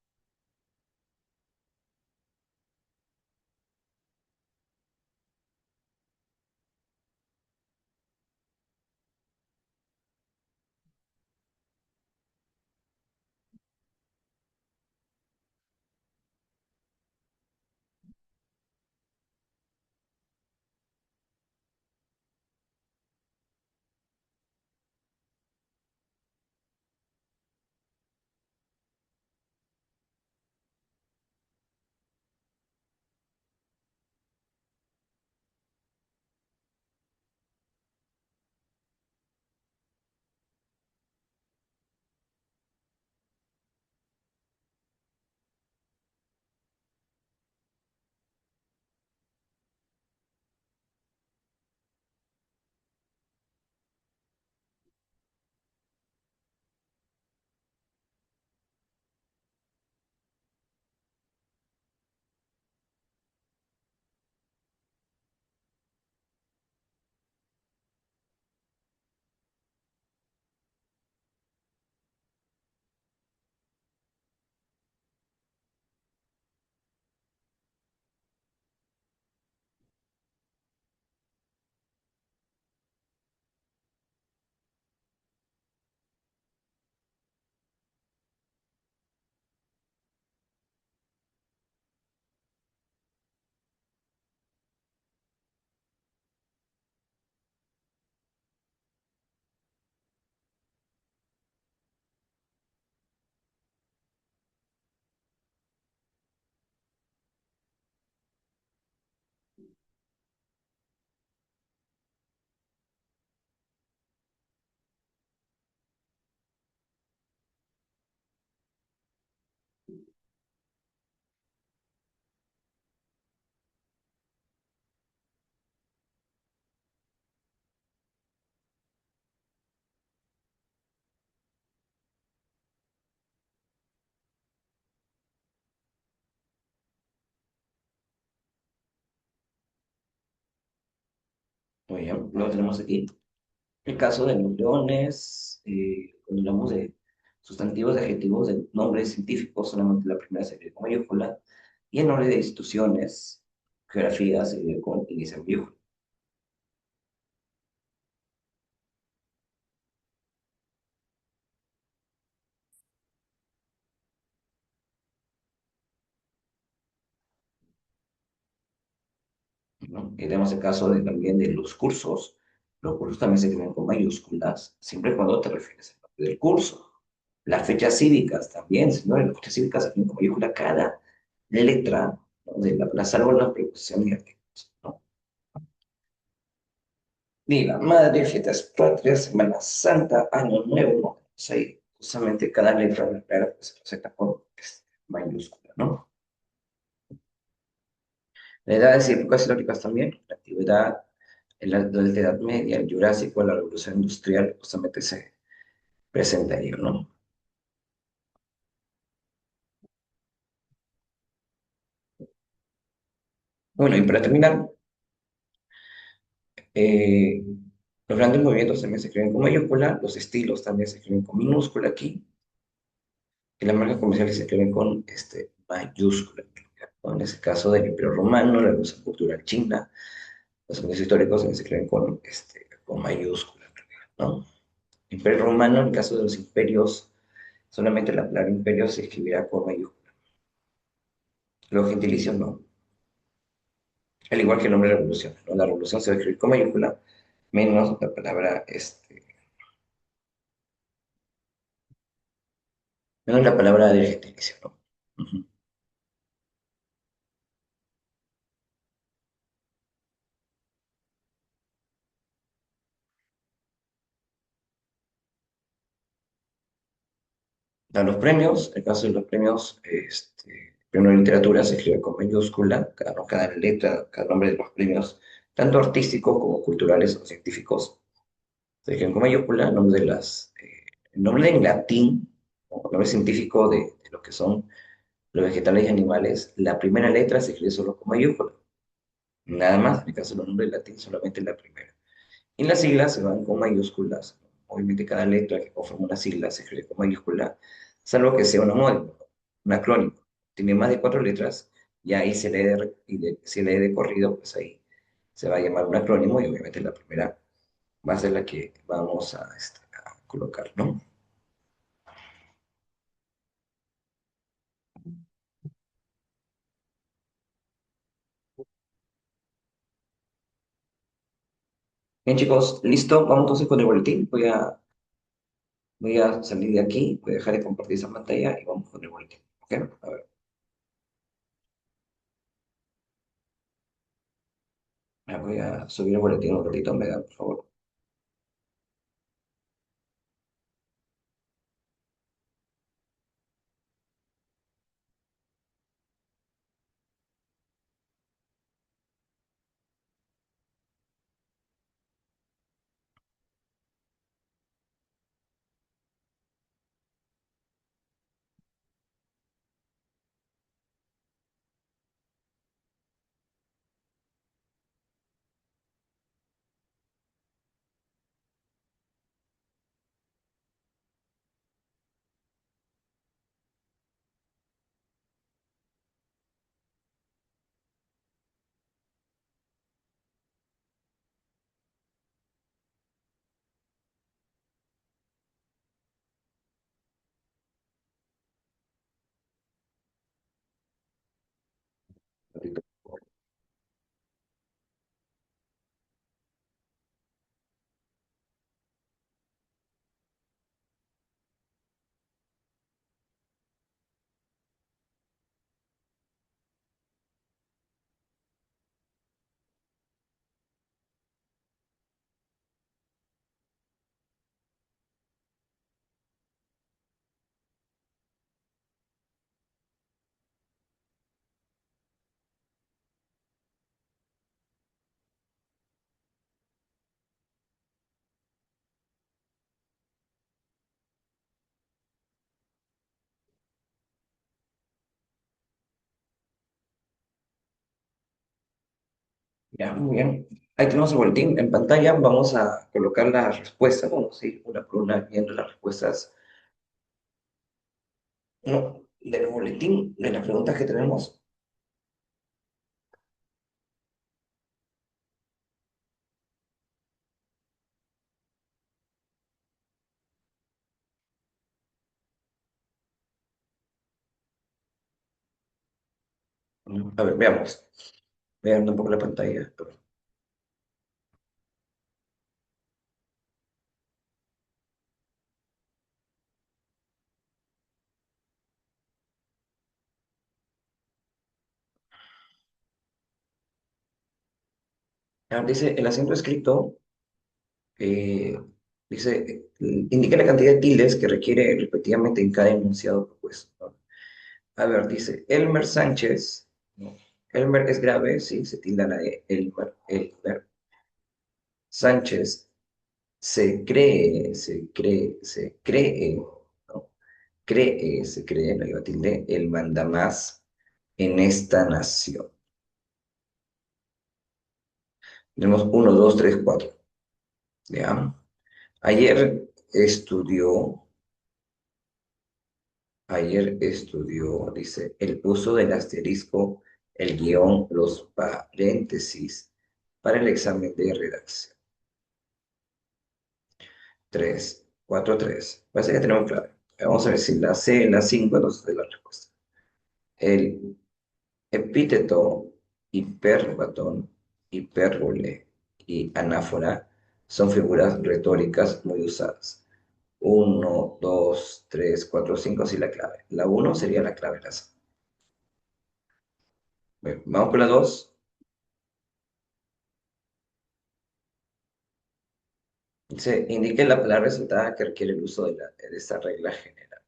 Speaker 1: Muy bien, luego tenemos aquí el caso de los leones, cuando hablamos de sustantivos de adjetivos de nombres científicos, solamente la primera se escribe con mayúscula, y el nombre de instituciones, geografías, se escribe con inicio en mayúscula. ¿No? Y tenemos el caso también de los cursos también se escriben con mayúsculas, siempre cuando te refieres al nombre del curso. Las fechas cívicas también, señores, las fechas cívicas se escriben con mayúscula cada letra, ¿no? De salvo las preposiciones y artículos, ¿no? Día Madre, fiestas patrias, Semana Santa, Año Nuevo, ¿no? Pues ahí, justamente cada letra de la palabra pues, se presenta con mayúscula, ¿no? Las edades y épocas históricas también, la antigüedad, la Edad Media, el Jurásico, la Revolución Industrial, justamente se presenta ahí, ¿no? Bueno, y para terminar, eh, los grandes movimientos también se escriben con mayúscula, los estilos también se escriben con minúscula aquí, y las marcas comerciales se escriben con mayúscula, ¿no? En ese caso del Imperio Romano, la Revolución Cultural China, los años históricos también se escriben con mayúscula, ¿no? Imperio Romano, en el caso de los imperios, solamente la palabra imperio se escribirá con mayúscula. Los gentilicios no. Al igual que el nombre de revolución, ¿no? La revolución se va a escribir con mayúscula, menos la palabra, menos la palabra del gentilicio, ¿no? Ujú. A los premios, el caso de los premios, premio de literatura se escribe con mayúscula, cada letra, cada nombre de los premios, tanto artísticos como culturales o científicos, se escriben con mayúscula, el nombre en latín, o nombre científico de lo que son los vegetales y animales, la primera letra se escribe solo con mayúscula. Nada más, en el caso de los nombres latín, solamente la primera. Y las siglas se van con mayúsculas. Obviamente cada letra que conforma una sigla se escribe con mayúscula, salvo que sea un homónimo, un acrónimo. Tiene más de cuatro letras y ahí se lee de corrido, pues ahí se va a llamar un acrónimo y obviamente la primera va a ser la que vamos a colocar, ¿no? Bien, chicos, listo. Vamos entonces con el boletín. Voy a salir de aquí, voy a dejar de compartir esa pantalla y vamos con el boletín. ¿Ok? A ver, me voy a subir el boletín un ratito, me da, por favor. Un ratito. Ya, muy bien. Ahí tenemos el boletín en pantalla. Vamos a colocar las respuestas. Vamos a ir una por una viendo las respuestas. No, del boletín, de las preguntas que tenemos. A ver, veamos. Vean un poco la pantalla. Dice, el acento escrito, eh, dice, indica la cantidad de tildes que requiere respectivamente en cada enunciado propuesto, ¿no? A ver, dice, Elmer Sánchez, ¿no? Elmer es grave, sí, se tilda la E, Elmer Sánchez se cree, ¿no? Se cree, no iba a tilde, el mandamás en esta nación. Tenemos uno, dos, tres, cuatro, ¿ya? Ayer estudió, dice, el uso del asterisco, el guión, los paréntesis para el examen de redacción. 3, 4, 3. Parece que tenemos clave. Vamos a ver si la C, la 5, entonces es la respuesta. El epíteto hiperbatón, hipérbole y anáfora son figuras retóricas muy usadas. Uno, 2, 3, 4, 5, así la clave. La uno sería la clave. Bien, vamos con la 2. Dice, indique la palabra resaltada que requiere el uso de esta regla general.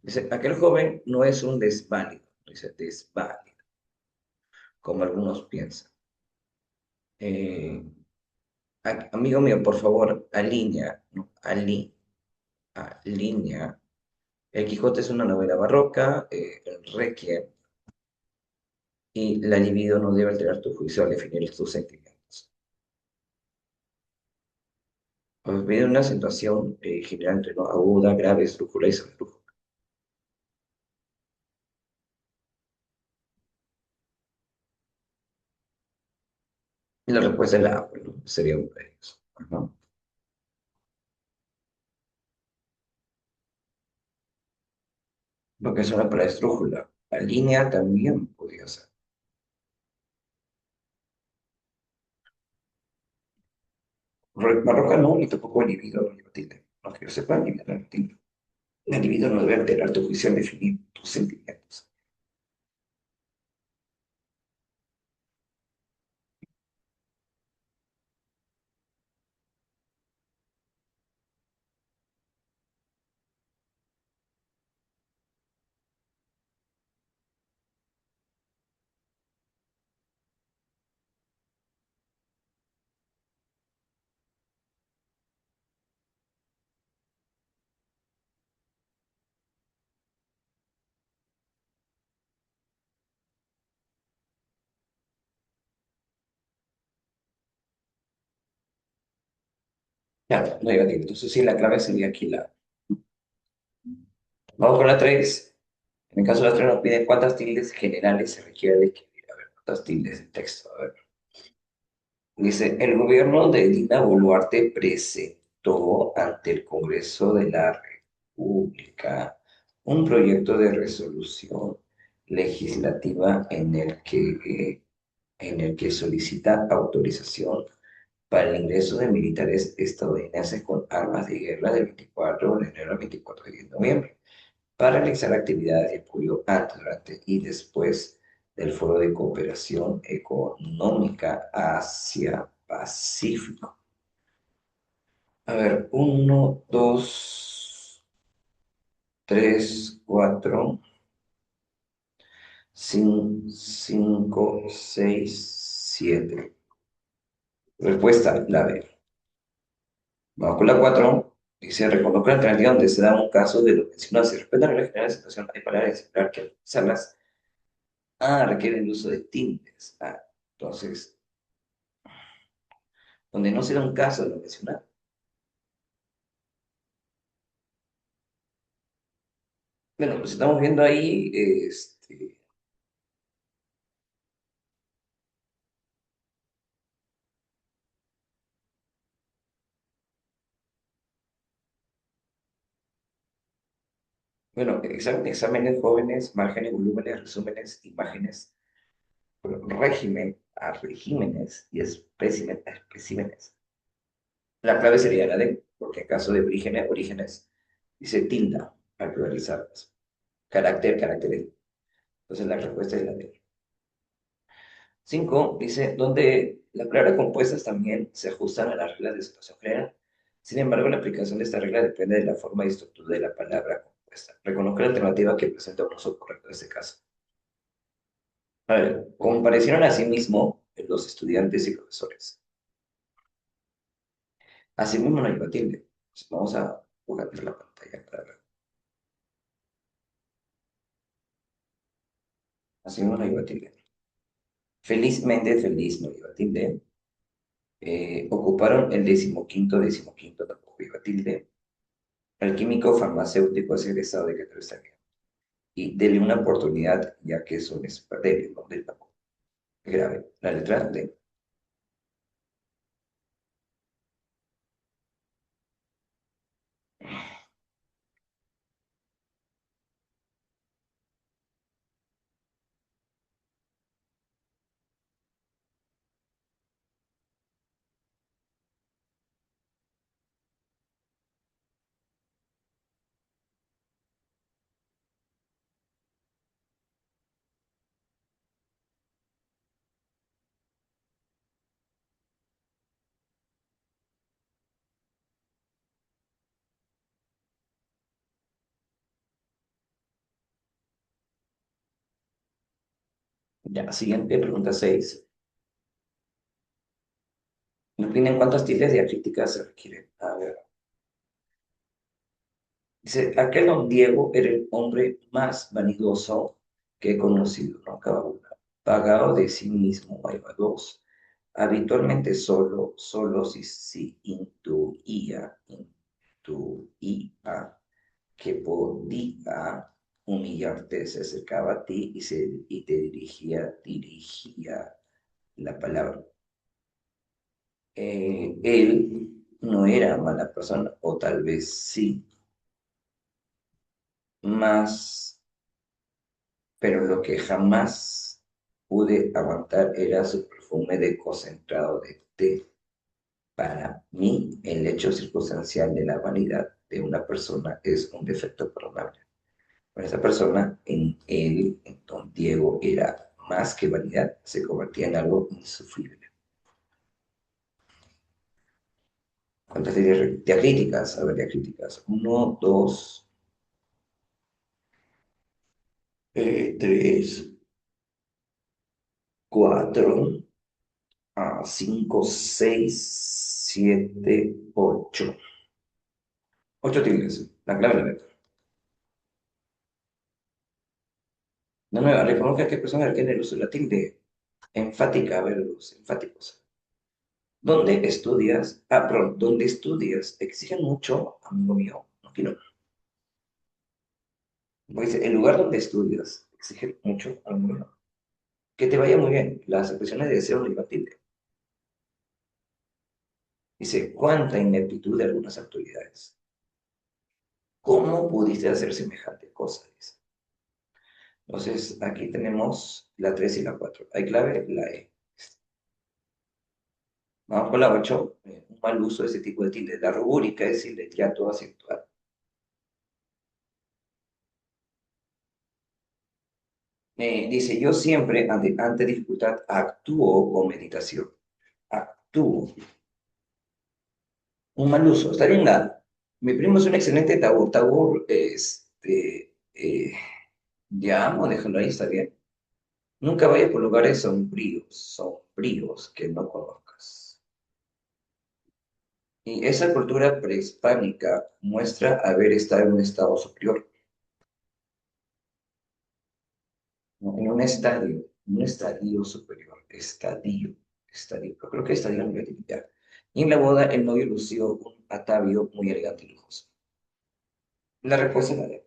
Speaker 1: Dice, aquel joven no es un desválido. Dice, desválido, como algunos piensan. Eh, amigo mío, por favor, alinea, no, alinea. El Quijote es una novela barroca, el Requiem, y la libido no debe alterar tu juicio al definir tus sentimientos. Pues viene una situación general entre ¿no? aguda, grave, esdrújula y subdrújula. Y la respuesta es la A, pues, ¿no? Sería uno de ellos. Ajá. Lo que suena para esdrújula. La línea también podría ser. Barroca no, ni tampoco libido ni tilde. No que yo sepa, libido no tilde. La libido no debe alterar tu juicio al definir tus sentimientos. Ya, no iba a tilde. Entonces sí, la clave sería aquí la. Vamos con la 3. En el caso de la 3 nos pide cuántas tildes generales se requiere de escribir. A ver, cuántas tildes de texto. A ver. Dice, el gobierno de Dina Boluarte presentó ante el Congreso de la República un proyecto de resolución legislativa en el que solicita autorización para el ingreso de militares estadounidenses con armas de guerra del 24 de enero al 24 de noviembre para realizar actividades de apoyo antes, durante y después del Foro de Cooperación Económica Asia-Pacífico. A ver, uno, dos, tres, cuatro, cinco, seis, siete. Respuesta, la B. Vamos con la 4. Dice, reconozco la alternativa donde se da un caso de lo mencionado. Se respeta la regla general de situación. Hay palabras de similar que al usarlas Ah, requiere el uso de tildes. Ah, entonces, donde no se da un caso de lo mencionado. Bueno, pues estamos viendo ahí, bueno, exámenes jóvenes, márgenes, volúmenes, resúmenes, imágenes, bueno, régimen, a regímenes y espécimen, a especímenes. La clave sería la D, porque en caso de orígenes, dice tilda al pluralizarlas. Carácter, caracteres. Entonces la respuesta es la D. 5 dice, donde las palabras compuestas también se ajustan a las reglas de situación general. Sin embargo, la aplicación de esta regla depende de la forma y estructura de la palabra compuesta. Reconozca la alternativa que presenta un uso correcto en este caso. A ver, comparecieron a sí mismo los estudiantes y profesores. Así mismo no hay tilde. Vamos a jugar la pantalla para ver. Así mismo no hay tilde. Felizmente, feliz no iba tilde. Ocuparon el decimoquinto tampoco iba tilde. El químico farmacéutico es egresado de Cataluña. Y dele una oportunidad, ya que eso es perder, ¿no? Del tampoco. Grave. La letra D. Ya, siguiente, pregunta 6. ¿En cuántas tildes diacríticas se requieren? A ver. Dice, aquel don Diego era el hombre más vanidoso que he conocido, ¿no? Cada una. Pagado de sí mismo, ahí va dos. Habitualmente solo si intuía que podía humillarte, se acercaba a ti y te dirigía la palabra. Él no era mala persona, o tal vez sí, más, pero lo que jamás pude aguantar era su perfume de concentrado de té. Para mí, el hecho circunstancial de la vanidad de una persona es un defecto perdonable. Para esa persona, en él, en don Diego, era más que vanidad, se convertía en algo insufrible. ¿Cuántas diacríticas? A ver, diacríticas. Uno, dos, tres, cuatro, cinco, seis, siete, ocho. Ocho tildes. La clave la letra. La nueva, reconozca qué persona requiere el uso de la tilde. Enfática, a ver, los enfáticos. ¿Dónde estudias? Ah, perdón, ¿dónde estudias? Exigen mucho, amigo mío. Aquí no. Pues el lugar donde estudias exige mucho, amigo mío. Que te vaya muy bien. Las expresiones de deseo no tilde. Dice, ¿cuánta ineptitud de algunas autoridades? ¿Cómo pudiste hacer semejante cosa? Dice. Entonces, aquí tenemos la 3 y la 4. ¿Hay clave? La E. Vamos con la 8. Un mal uso de ese tipo de tilde. La rubórica es el letrato acentuado. Dice, yo siempre, ante dificultad, actúo con meditación. Actúo. Un mal uso. Está bien nada. Mi primo es un excelente tabur. Tabur, ya, vamos, déjalo ahí, está bien. Nunca vayas por lugares sombríos que no conozcas. Y esa cultura prehispánica muestra haber estado en un estado superior, ¿no? En un estadio superior, pero creo que estadio no voy a utilizar. Y en la boda el novio lució un atavío muy elegante y lujoso. La respuesta es la D.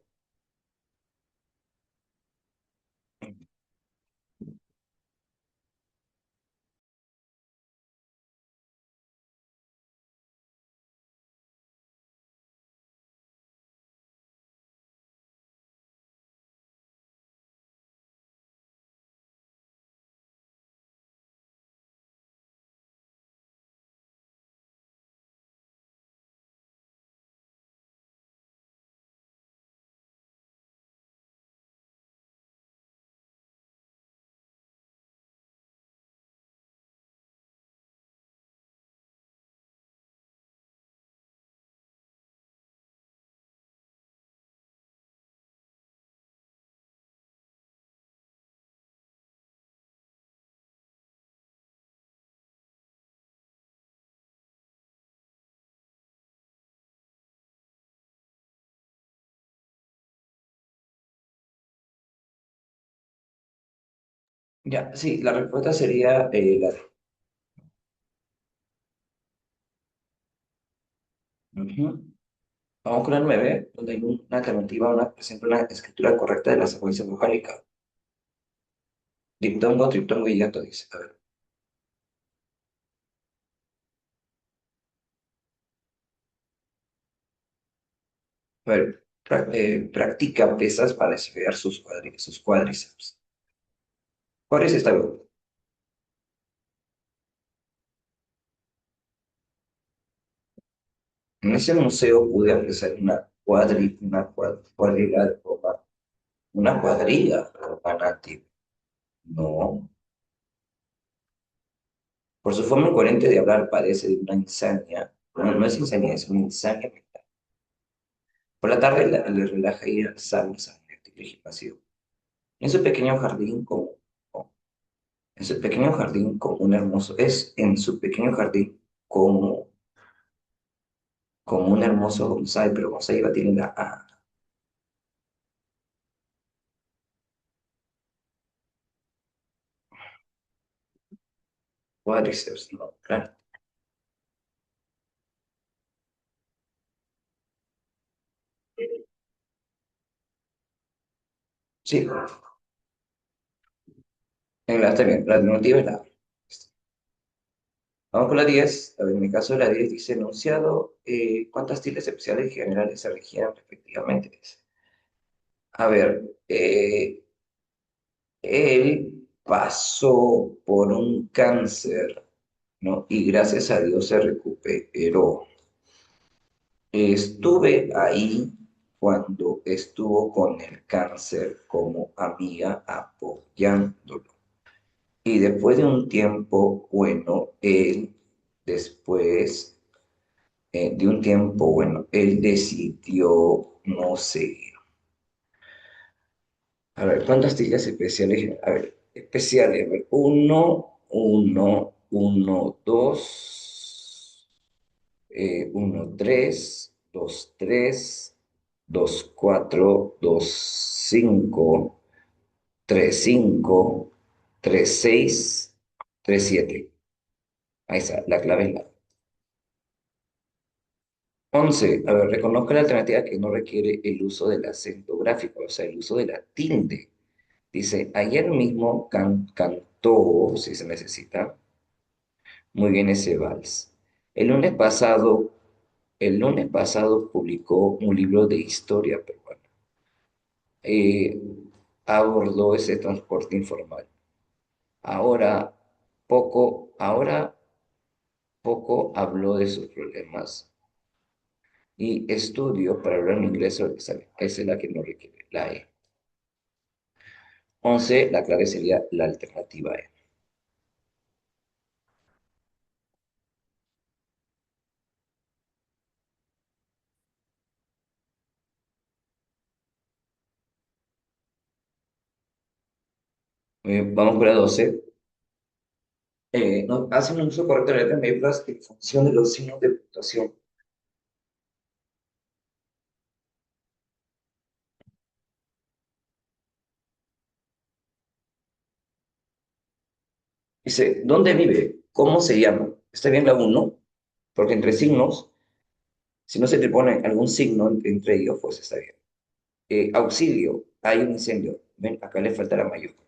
Speaker 1: Ya, sí, la respuesta sería la D. Ujú. Vamos con el 9, donde hay una alternativa, presenta una escritura correcta de la secuencia vocálica. Diptongo, triptongo y hiato, dice. A ver, practica pesas para desarrollar sus cuádriceps. Cuádriceps está bien. En ese museo pude apreciar cuadriga de Roma, una cuadriga romana antigua. No. Por su forma incoherente de hablar, padece de una insania. No, no es insania, es una insania mental. Por la tarde le relaja ir al salas al gimnasio. En su pequeño jardín como, en su pequeño jardín como un hermoso, es en su pequeño jardín como, como un hermoso bonsai, pero bonsai va tiene la A. Cuádriceps, no, claro. Sí, está bien, la alternativa es la A. Vamos con la 10. A ver, en mi caso la 10 dice enunciado, ¿cuántas tildes especiales y generales se requieren respectivamente? Dice. A ver, él pasó por un cáncer, ¿no? Y gracias a Dios se recuperó. Estuve ahí cuando estuvo con el cáncer como amiga apoyándolo. Y después de un tiempo, bueno, después de un tiempo, bueno, él decidió no seguir. A ver, ¿cuántas tiras especiales? A ver, especiales, a ver, dos, uno, tres, dos, tres, dos, cuatro, dos, cinco, tres, cinco, tres, seis, tres, siete. Ahí está, la clave es la 11. A ver, reconozca la alternativa que no requiere el uso del acento gráfico, o sea, el uso de la tilde. Dice, ayer mismo cantó, si se necesita, muy bien ese vals. El lunes pasado, el lunes pasado publicó un libro de historia peruana. Eh, Abordó ese transporte informal. Ahora ahora poco habló de sus problemas y estudio para hablar en inglés sobresale. Esa es la que no requiere, la E. 11, la clave sería la alternativa E. Vamos con la 12. No, hacen un uso correcto de letras mayúsculas en función de los signos de puntuación. Dice, ¿dónde vive? ¿Cómo se llama? Está bien la uno, porque entre signos, si no se te pone algún signo entre ellos, pues está bien. Auxilio, hay un incendio. Ven, acá le falta la mayúscula.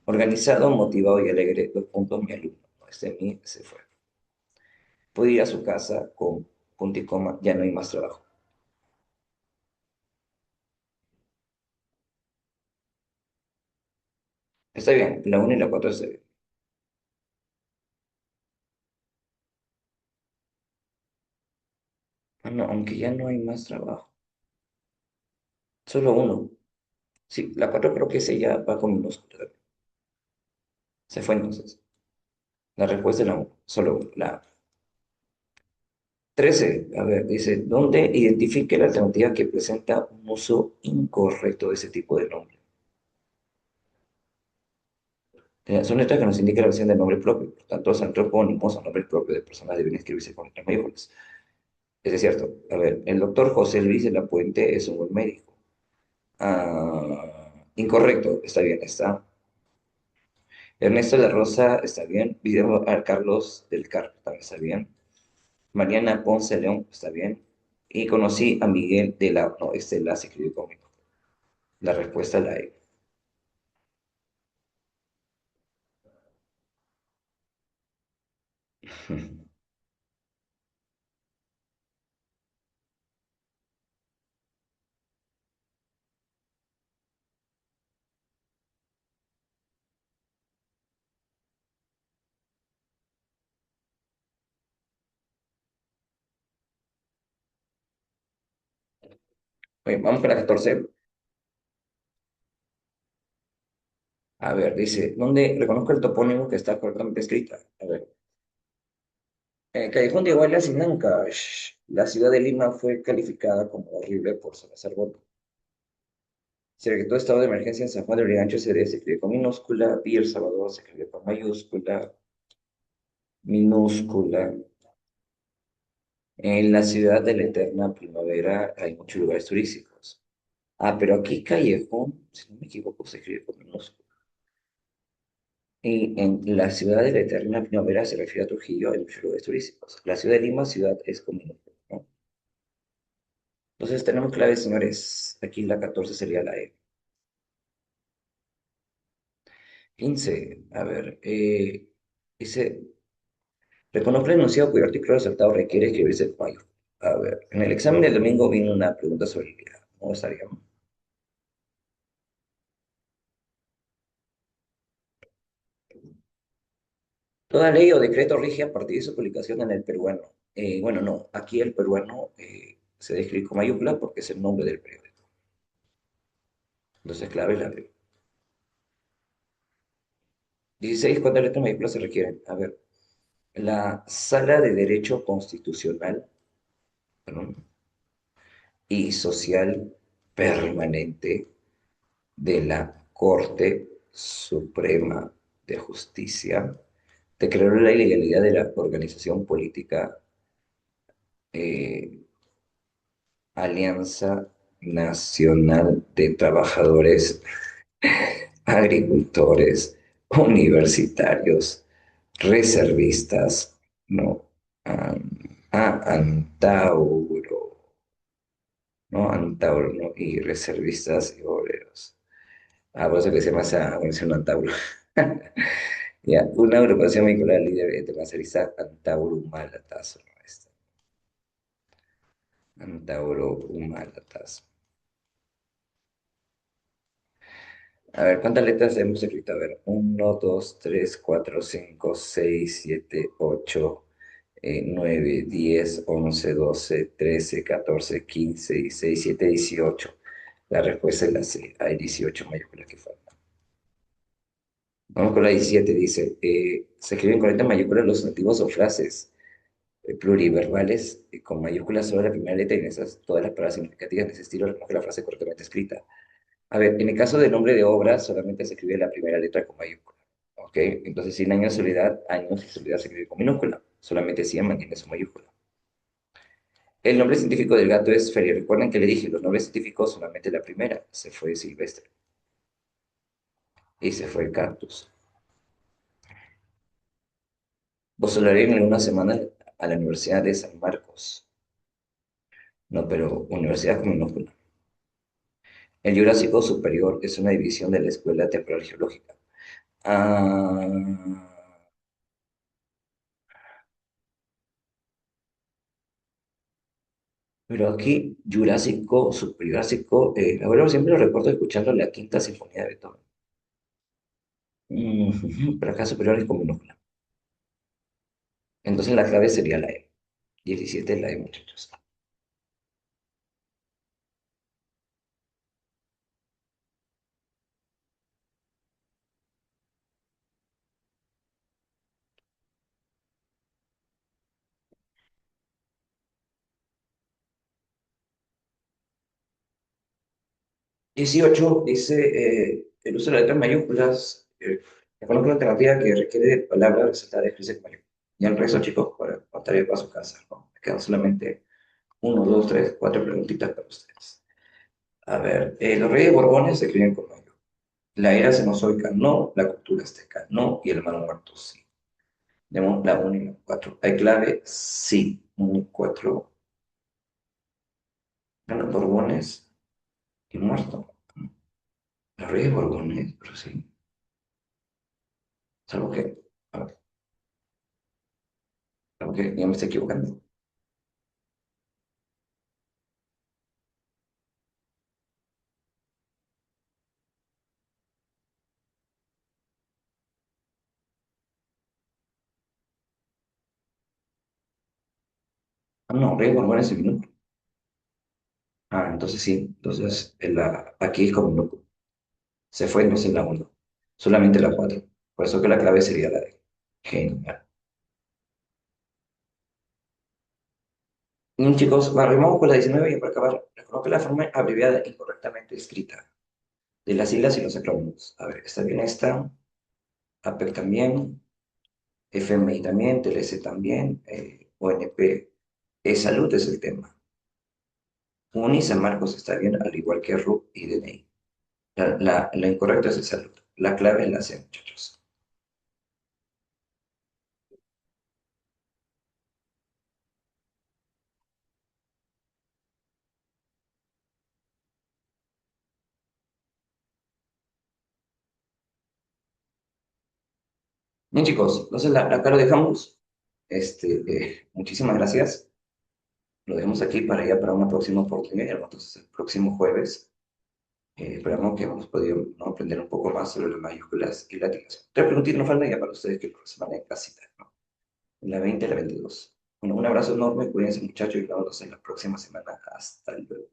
Speaker 1: Organizado, motivado y alegre, dos puntos, mi alumno. No, este de mí se fue. Puede ir a su casa con punto y coma, ya no hay más trabajo. Está bien, la uno y la 4 está bien. Ah, no, aunque ya no hay más trabajo. Solo uno. Sí, la 4 creo que ese ya va con minúscula. Se fue entonces. La respuesta es la 1, solo uno, la A. 13, a ver, dice, ¿dónde identifique la alternativa que presenta un uso incorrecto de ese tipo de nombre? Son letras que nos indican la versión del nombre propio, por tanto, los antropónimos o nombres propios de personas deben escribirse con letras mayúsculas. Eso es cierto. A ver, el doctor José Luis de la Puente es un buen médico. Incorrecto, está bien, está. Ernesto de la Rosa está bien. Video a Carlos del Carpio también está bien. Mariana Ponce León está bien. Y conocí a Miguel de la... No, este la se escribió conmigo. La respuesta es la E. Bien, vamos con la 14. A ver, dice, ¿dónde reconozco el topónimo que está correctamente escrita? A ver, Callejón de Iguala sin Ancash. La ciudad de Lima fue calificada como horrible por Salazar Botto. Se decretó estado de emergencia en San Juan de Lurigancho, se escribe con minúscula. Villa El Salvador se escribe con mayúscula, minúscula. En la ciudad de la eterna primavera hay muchos lugares turísticos. Ah, pero aquí Callejón, si no me equivoco, se escribe con minúscula. Y en la ciudad de la eterna primavera se refiere a Trujillo, hay muchos lugares turísticos. La ciudad de Lima, ciudad es con minúscula, ¿no? Entonces tenemos clave, señores. Aquí la 14 sería la E. 15, a ver, dice, reconozco el enunciado cuyo artículo resaltado requiere escribirse el fallo. A ver, en el examen del domingo vino una pregunta sobre el día. ¿Cómo estaría? Toda ley o decreto rige a partir de su publicación en el peruano. Bueno, no, aquí el peruano se describe con mayúscula porque es el nombre del periódico. Entonces, clave la B. 16, ¿cuántas letras mayúsculas se requieren? A ver, la Sala de Derecho Constitucional, perdón, y Social Permanente de la Corte Suprema de Justicia declaró la ilegalidad de la organización política eh, Alianza Nacional de Trabajadores, Agricultores, Universitarios, Reservistas, no, Antauro, ¿no? Antauro, ¿no? Y reservistas y obreros. Por eso que se llama esa organización Antauro. Ya, una agrupación vinculada al líder internacionalista Antauro Humala-Tazo, ¿no? Antauro Humala-Tazo. A ver, ¿cuántas letras hemos escrito? A ver, uno, 2, 3, 4, 5, 6, 7, 8, 9, 10, 11, 12, 13, 14, 15, 16, 17, 18. La respuesta es la C. Hay 18 mayúsculas que faltan. Vamos con la 17. Dice, se escriben con letras mayúsculas los sustantivos o frases pluriverbales con mayúsculas solo la primera letra y en esas todas las palabras significativas en ese estilo recoge la frase correctamente escrita. A ver, en el caso de nombre de obra, solamente se escribe la primera letra con mayúscula. ¿Ok? Entonces, sin años de soledad, años y soledad se escribe con minúscula. Solamente 100 mantiene su mayúscula. El nombre científico del gato es Feria. Recuerden que le dije, los nombres científicos solamente la primera. Se fue Silvestre. Y se fue el cactus. Postularé en una semana a la Universidad de San Marcos. No, pero universidad con minúscula. El Jurásico Superior es una división de la Escuela Temporal Geológica. Ah, pero aquí Jurásico Superjurásico, ahora siempre lo recuerdo escuchando la Quinta Sinfonía de Beethoven. Pero acá superior es con minúscula. Entonces la clave sería la E. 17 es la E, muchachos. 18 dice el uso de las letras mayúsculas. Conozco una alternativa que requiere palabras resaltadas escritas en mayúsculas. Y el resto, chicos, para tarea para su casa, ¿no? Me quedan solamente uno, dos, tres, cuatro preguntitas para ustedes. A ver, los reyes Borbones se escriben con mayúsculas. La era cenozoica no, la cultura azteca no, y el hermano muerto sí. Tenemos la 1 y la 4. ¿Hay clave? Sí. 1 y 4. Bueno, Borbones y muerto. Los reyes Borbones, pero sí. Salvo que, a ver, salvo que ya me estoy equivocando. Ah, no, reyes Borbones y minuto. Ah, entonces sí. Entonces aquí es como minuto. Se fue entonces la 1. Solamente la 4. Por eso que la clave sería la D. Genial. Bien, chicos, vamos con la 19 y para acabar. Reconozco la forma abreviada incorrectamente escrita de las siglas y los acrónimos. A ver, está bien esta. APEC también. FMI también. TLC también. ONP. Salud es el tema. UNI San Marcos está bien, al igual que RUP y DNI. La incorrecta es el salud. La clave es la C, muchachos. Bien, chicos, entonces acá lo dejamos. Muchísimas gracias. Lo dejamos aquí para ya para una próxima oportunidad. Entonces, el próximo jueves esperamos que hemos podido, ¿no?, aprender un poco más sobre las mayúsculas y latinas. Tres preguntitas nos faltan ya para ustedes que se van en casita, ¿no? La 20 y la 22. Bueno, un abrazo enorme, cuídense muchachos y nos vemos en la próxima semana. Hasta luego.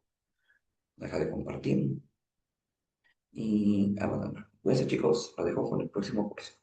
Speaker 1: Deja de compartir y abandonar. Cuídense chicos, lo dejo con el próximo curso.